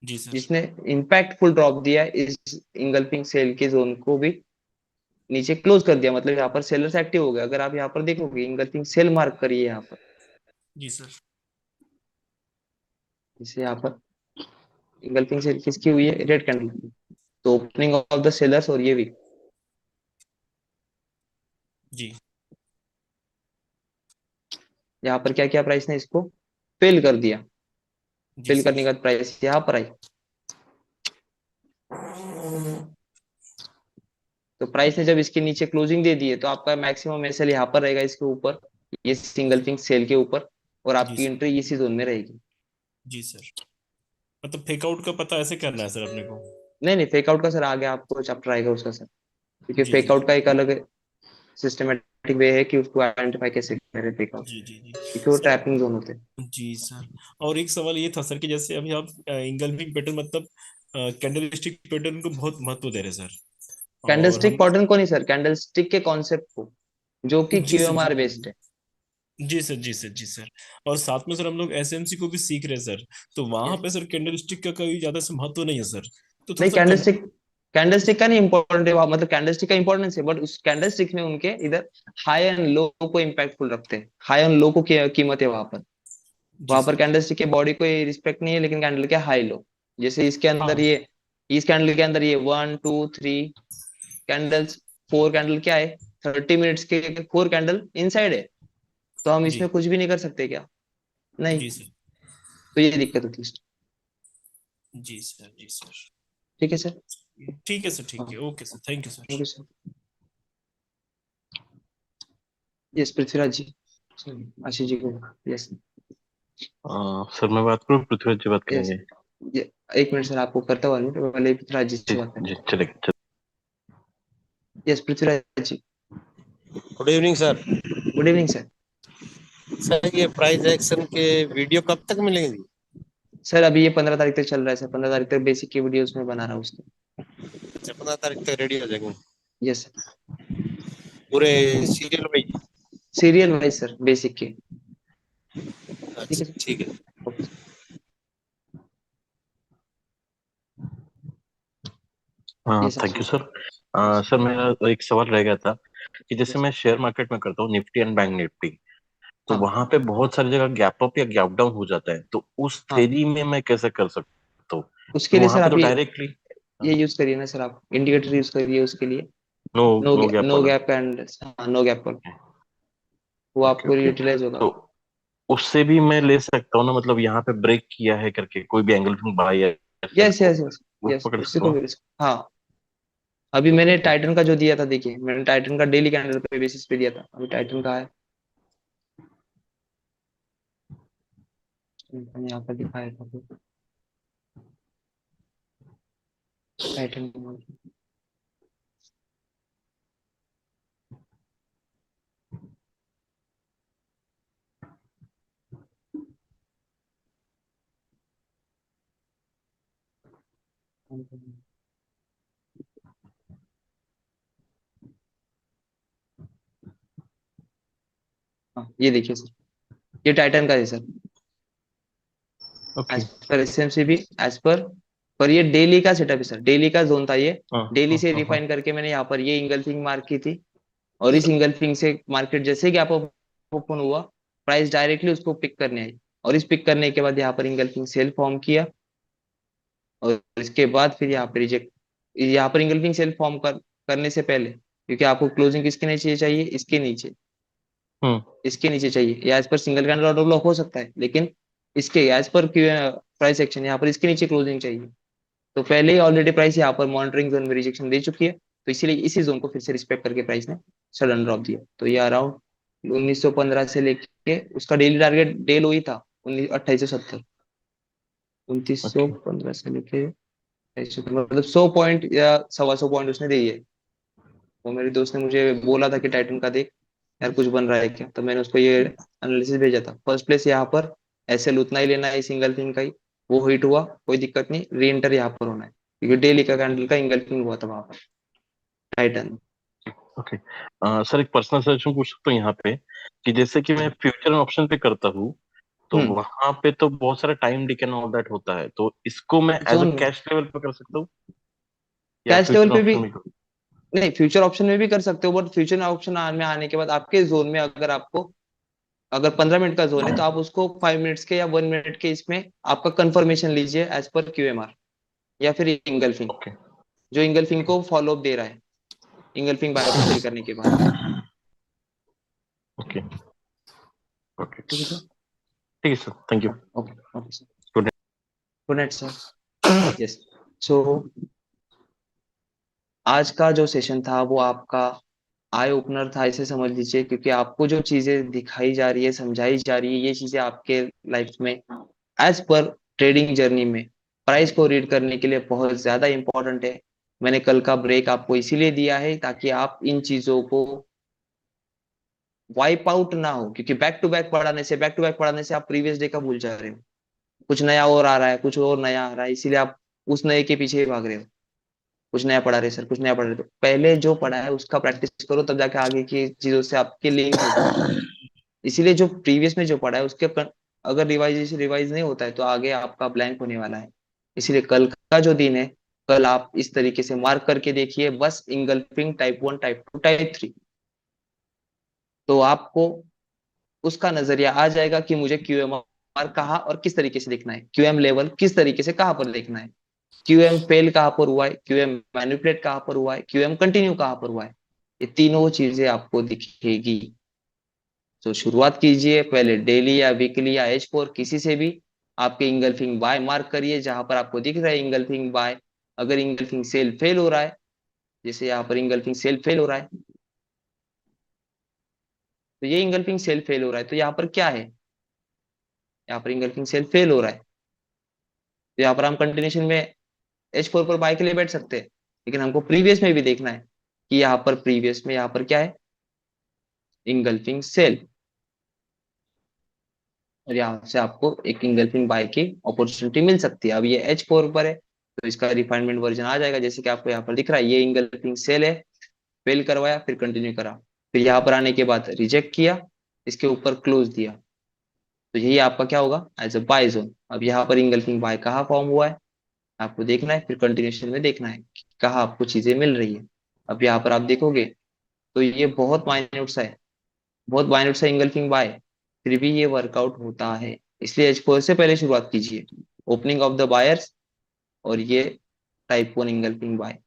जी सर। जिसने इम्पैक्टफुल ड्रॉप दिया इस इंगल्फिंग सेल के जोन को भी नीचे क्लोज कर दिया, मतलब यहाँ पर सेलर्स एक्टिव हो गए। अगर आप यहाँ पर देखोगे इंगल्फिंग सेल मार्क करिए यहाँ पर, जी सर। जैसे यहाँ पर इंगल्फिंग सेल किसकी हुई है, रेड कैंडल की, तो ओपनिंग ऑफ द सेलर्स और ये वीक, जी यहाँ पर क्या किया प्राइस ने, इसको फेल कर दिया। जी फेल सर। करने के बाद प्राइस यहाँ पर आई, तो प्राइस ने जब इसके नीचे क्लोजिंग दे दी है तो आपका मैक्सिमम एसएल यहाँ पर रहेगा, इसके ऊपर, ये सिंगल्फिंग सेल के ऊपर, और जी आपकी सर। एंट्री इसी जोन में रहेगी। जी सर, मतलब फेकआउट का पता ऐसे करना है सर अपने को? नहीं नहीं, फेक आउट का सर आगे आपको चैप्टर आएगा उसका सर, क्योंकि जी फेक जी आउट का एक अलग सिस्टमेटिक वे है कि उसको आइडेंटिफाई कैसे करें फेक आउट, जी जी जी क्योंकि वो सर। ट्रैपिंग जोन होते हैं। जी सर, और एक सवाल ये था सर कि जैसे अभी आप इंगल्फिंग पैटर्न मतलब कैंडल स्टिक पैटर्न को बहुत महत्व दे रहे हैं सर, और कैंडलस्टिक हम। पैटर्न को नहीं सर, कैंडलस्टिक के कॉन्सेप्ट को, जो कि जी सर, जी क्यूएमआर जी बेस्ड है। जी सर, जी सर, जी सर। और साथ में सर हम लोग एसएमसी को भी सीख रहे हैं सर, तो वहां Yes. पे सर कैंडल स्टिक का कोई ज्यादा से महत्व नहीं है सर, तो थोड़ा नहीं, सा कैंडलस्टिक कैंडलस्टिक का नहीं इंपॉर्टेंट है, मतलब कैंडलस्टिक का इंपॉर्टेंस है, बट उस कैंडलस्टिक में उनके इधर हाई एंड लो को इम्पैक्टफुल रखते हैं, हाई एंड लो को कीमत है वहां पर। जी वहां पर सर। कैंडलस्टिक के बॉडी को रिस्पेक्ट नहीं है, लेकिन कैंडल के हाई लो, जैसे इसके अंदर हाँ ये, इस कैंडल के अंदर ये 1 2 3 कैंडल्स, 4 कैंडल क्या है, 30 मिनट्स के 4 कैंडल इनसाइड है, तो हम जी इसमें कुछ भी नहीं कर सकते क्या? नहीं, जी सर। तो ये दिक्कत होती है। जी सर, जी सर। ठीक है सर। ठीक है सर, ठीक हाँ, है, okay sir, thank you thank sir. You sir. Yes Prithviraj ji, Ashish ji को। यस सर मैं बात करूँ, पृथ्वी जी बात यस, करेंगे? ये एक मिनट सर, आपको करता हुआ नहीं, पहले पृथ्वीराज जी जी से बात जी, करें। चलेगा। Yes Prithviraj ji, good evening sir. Good evening sir. Sir ये प्राइस एक्शन के वीडियो कब तक मिलेंगे? सर अभी ये 15 तारीख तक चल रहा है सर, 15 तारीख तक बेसिक के वीडियोस में बना रहा हूँ उसके। अच्छा, 15 तारीख तक रेडी हो जाएंगे यस सर, पूरे serial wise? Serial wise sir, basic के। ठीक है अच्छा सर, ठीक है। ओके। हाँ, yes thank you Ashish sir. जी। सर मेरा एक सवाल रह गया था कि जैसे यस मैं शेयर मार्केट में करता हूँ निफ्टी एंड बैंक निफ्टी, तो हाँ वहां पे बहुत सारी जगह गैप अप या गैप डाउन हो जाता है, तो उस हाँ, थेरी में मैं कैसे कर सकता हूँ? उसके तो लिए वहां सर पे तो आप डायरेक्टली ये यूज करिए ना सर, आप इंडिकेटर यूज करिए उसके लिए। No no no gap no वाला। गैप एंड, हाँ नो गैप पर, वो ओके आपको ओके, यूटिलाइज होगा। तो उससे भी मैं ले सकता हूँ ना, मतलब यहाँ पे ब्रेक किया है करके कोई भी एंगल में बाय या सेल यस को यस यस, वो यस पकड़ उससे सकता को हूँ? भी हाँ, अभी ओके मैंने ओके। टाइटन का जो दिया था, देखिए मैंने टाइटन का डेली कैंडल पे बेसिस पे दिया था, अभी टाइटन का है, मैंने यहाँ पर दिखाया था टाइटन। हाँ ये देखिए सर, ये टाइटन का है sir, okay. As per एसएमसीबी, as per ये डेली का सेटअप है सर, डेली का जोन था ये, हाँ डेली हाँ से हाँ हाँ। रिफाइन करके मैंने यहाँ पर ये इंगल्फिंग मार्क की थी, और इस इंगल्फिंग से मार्केट जैसे कि आप ओपन हुआ, प्राइस डायरेक्टली उसको पिक करने आई, और इस पिक करने के बाद यहाँ पर इंगल्फिंग सेल फॉर्म किया, और इसके बाद फिर यहाँ पर रिजेक्ट, यहाँ पर इंगल्फिंग सेल फॉर्म करने से पहले, क्योंकि आपको क्लोजिंग किसके नीचे चाहिए, इसके नीचे, हम्म इसके नीचे चाहिए, या as per single candle order block हो सकता है, लेकिन इसके एज पर प्राइस एक्शन यहाँ पर इसके नीचे क्लोजिंग चाहिए, तो पहले ही ऑलरेडी प्राइस यहाँ पर मॉनिटरिंग जोन में रिजेक्शन दे चुकी है, तो इसीलिए इसी जोन को फिर से रिस्पेक्ट करके प्राइस ने सडन ड्रॉप दिया, तो ये अराउंड 1915 से लेके उसका डेली टारगेट डे लो ही था 2870, 2915 से लेके 2870, मतलब 100 पॉइंट या 125 पॉइंट उसने दी है। वो मेरे दोस्त ने मुझे बोला था कि टाइटन का देख यार कुछ बन रहा है क्या, तो मैंने उसको ये एनालिसिस भेजा था, फर्स्ट प्लेस यहाँ पर एसएल उतना ही लेना है सिंगल थिंग का ही, वो हिट हुआ कोई दिक्कत नहीं, री एंटर यहाँ पर होना है, क्योंकि डेली का कैंडल का इंगल्फिंग हुआ था वहां पर टाइटन। ओके। सर एक पर्सनल सजेशन पूछ सकता हूँ यहाँ पे कि जैसे कि मैं फ्यूचर ऑप्शन पे करता हूँ, तो हम्म, वहां पे तो बहुत सारा टाइम डिके ऑल दैट होता है, तो इसको मैं एज अ जोन में कैश लेवल पे कर सकता हूँ या कैश लेवल फ्यूचर पे भी, ऑप्शन में करूँ? नहीं फ्यूचर ऑप्शन में भी कर सकते हो, बट फ्यूचर ऑप्शन में आने के बाद आपके जोन में अगर आपको अगर 15 मिनट का जोन है तो आप उसको 5 मिनट्स के या 1 मिनट के इसमें आपका कंफर्मेशन लीजिए एज पर क्यूएमआर या फिर इंगल्फिंग, जो इंगल्फिंग को फॉलो अप दे रहा है इंगल्फिंग बाय को फिल करने के बाद। ओके ओके ठीक है सर। ठीक है sir, thank you. Okay okay sir, good night. Good night sir. Yes, so आज का जो सेशन था वो आपका आई ओपनर था, इसे समझ लीजिए, क्योंकि आपको जो चीजें दिखाई जा रही है, समझाई जा रही है, ये चीजें आपके लाइफ में एज पर ट्रेडिंग जर्नी में प्राइस को रीड करने के लिए बहुत ज्यादा इंपॉर्टेंट है। मैंने कल का ब्रेक आपको इसीलिए दिया है ताकि आप इन चीजों को वाइप आउट ना हो, क्योंकि बैक टू बैक पढ़ाने से आप प्रीवियस डे का भूल जा रहे हो, कुछ नया और आ रहा है, कुछ और नया आ रहा है, इसीलिए आप उस नए के पीछे ही भाग रहे हो। कुछ नया पढ़ा रहे सर, कुछ नया पढ़ा रहे, तो पहले जो पढ़ा है उसका प्रैक्टिस करो, तब जाके आगे की चीजों से आपके लिंक होगी। इसीलिए जो प्रीवियस में जो पढ़ा है उसके अगर रिवाइज नहीं होता है तो आगे आपका ब्लैंक होने वाला है। इसीलिए कल का जो दिन है, कल आप इस तरीके से मार्क करके देखिए, बस इंगल्फिंग टाइप 1, टाइप 2, टाइप 3, तो आपको उसका नजरिया आ जाएगा कि मुझे क्यूएमआर कहाँ और किस तरीके से देखना है, क्यूएम लेवल किस तरीके से कहाँ पर देखना है, क्यूएम फेल कहाँ पर हुआ है, क्यूएम मैनिपुलेट कहाँ पर हुआ है, क्यूएम कंटिन्यू कहाँ पर हुआ है, ये तीनों चीजें आपको दिखेगी। तो शुरुआत कीजिए पहले डेली या वीकली या H4 किसी से भी, आपके इंगल्फिंग बाय मार्क करिए जहां पर आपको दिख रहा है इंगल्फिंग बाय। अगर इंगल्फिंग सेल फेल हो रहा है, जैसे यहाँ पर इंगल्फिंग सेल फेल हो रहा है, तो ये इंगल्फिंग सेल फेल हो रहा है, तो यहाँ पर क्या है, यहाँ पर इंगल्फिंग सेल फेल हो रहा है, तो यहाँ पर हम कंटिन्यूशन में H4 पर बाय के लिए बैठ सकते हैं, लेकिन हमको प्रीवियस में भी देखना है कि यहाँ पर प्रीवियस में यहाँ पर क्या है, इंगल्फिंग सेल, और यहाँ से आपको एक इंगल्फिंग बाय की अपॉर्चुनिटी मिल सकती है। अब ये H4 पर है तो इसका रिफाइनमेंट वर्जन आ जाएगा, जैसे कि आपको यहाँ पर दिख रहा है, ये इंगल्फिंग सेल है, फेल करवाया फिर कंटिन्यू करा, फिर यहाँ पर आने के बाद रिजेक्ट किया, इसके ऊपर क्लोज दिया, तो यही आपका क्या होगा, एज अ बाय जोन। अब यहाँ पर इंगल्फिंग बाय कहाँ फॉर्म हुआ है आपको देखना है, फिर कंटिन्यूशन में देखना है कहाँ आपको चीजें मिल रही है। अब यहाँ पर आप देखोगे तो ये बहुत माइन्यूट सा है, बहुत माइन्यूट सा इंगल्फिंग बाय, फिर भी ये वर्कआउट होता है। इसलिए H4 से पहले शुरुआत कीजिए, ओपनिंग ऑफ द बायर्स, और ये टाइप 1 इंगल्फिंग बाय।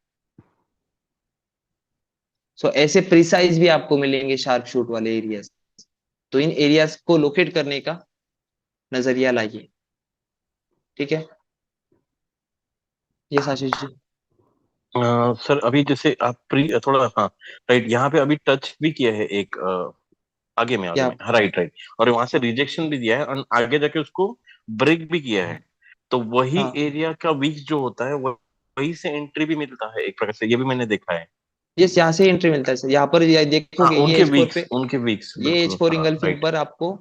सो ऐसे प्रिसाइज भी आपको मिलेंगे शार्प शूट वाले एरियाज, तो इन एरियाज को लोकेट करने का नजरिया लाइए। ठीक है, ये आशीष जी। सर अभी जैसे आप थोड़ा, हाँ राइट, यहाँ पे अभी टच भी किया है एक आगे में क्या हाँ राइट राइट, और वहां से रिजेक्शन भी दिया है और आगे जाके उसको ब्रेक भी किया है, तो वही हाँ एरिया का वीक जो होता है वही से एंट्री भी मिलता है एक प्रकार से, ये भी मैंने देखा है। यस, यहाँ से एंट्री मिलता है सर। यहाँ पर ये हाँ देखोगे ये H4 पे, उनके वीक्स ये बिल्कुल, H4 हाँ इंगल्फिंग राइट। पर आपको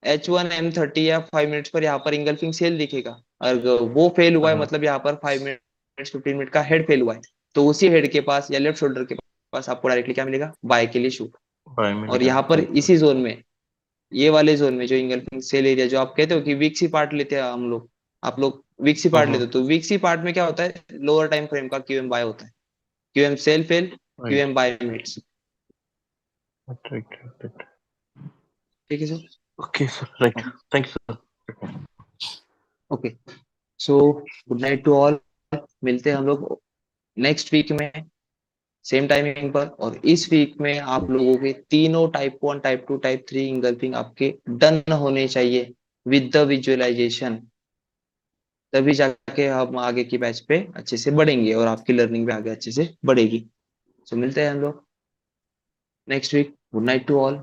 H1 M30 या 5 मिनट्स पर यहाँ पर इंगल्फिंग सेल दिखेगा, अगर वो फेल हुआ है मतलब यहाँ पर 5 मिनट्स 15 मिनट का हेड फेल हुआ है, तो उसी हेड के पास या लेफ्ट शोल्डर के पास आपको डायरेक्टली क्या मिलेगा, बाय के लिए शूट। और यहाँ पर इसी जोन में, ये वाले जोन में जो इंगल्फिंग सेल एरिया, जो आप कहते हो कि वीक सी पार्ट लेते हैं हम लोग, आप लोग वीक सी पार्ट लेते हो, तो वीक सी पार्ट में क्या होता है, लोअर टाइम फ्रेम का क्यूएम बाय होता है, QM sell fail, QM buy मिट्स। ठीक है sir, okay sir, right, thank you sir. Okay, so good night to all, मिलते हैं हम लोग नेक्स्ट वीक में सेम टाइमिंग पर, और इस वीक में आप लोगों के तीनों टाइप 1, टाइप 2, टाइप 3 इंगल्फिंग आपके डन होने चाहिए विद द विजुअलाइजेशन, तभी जाके हम आगे की बैच पे अच्छे से बढ़ेंगे और आपकी लर्निंग भी आगे अच्छे से बढ़ेगी। सो मिलते हैं हम लोग next week, good night to all.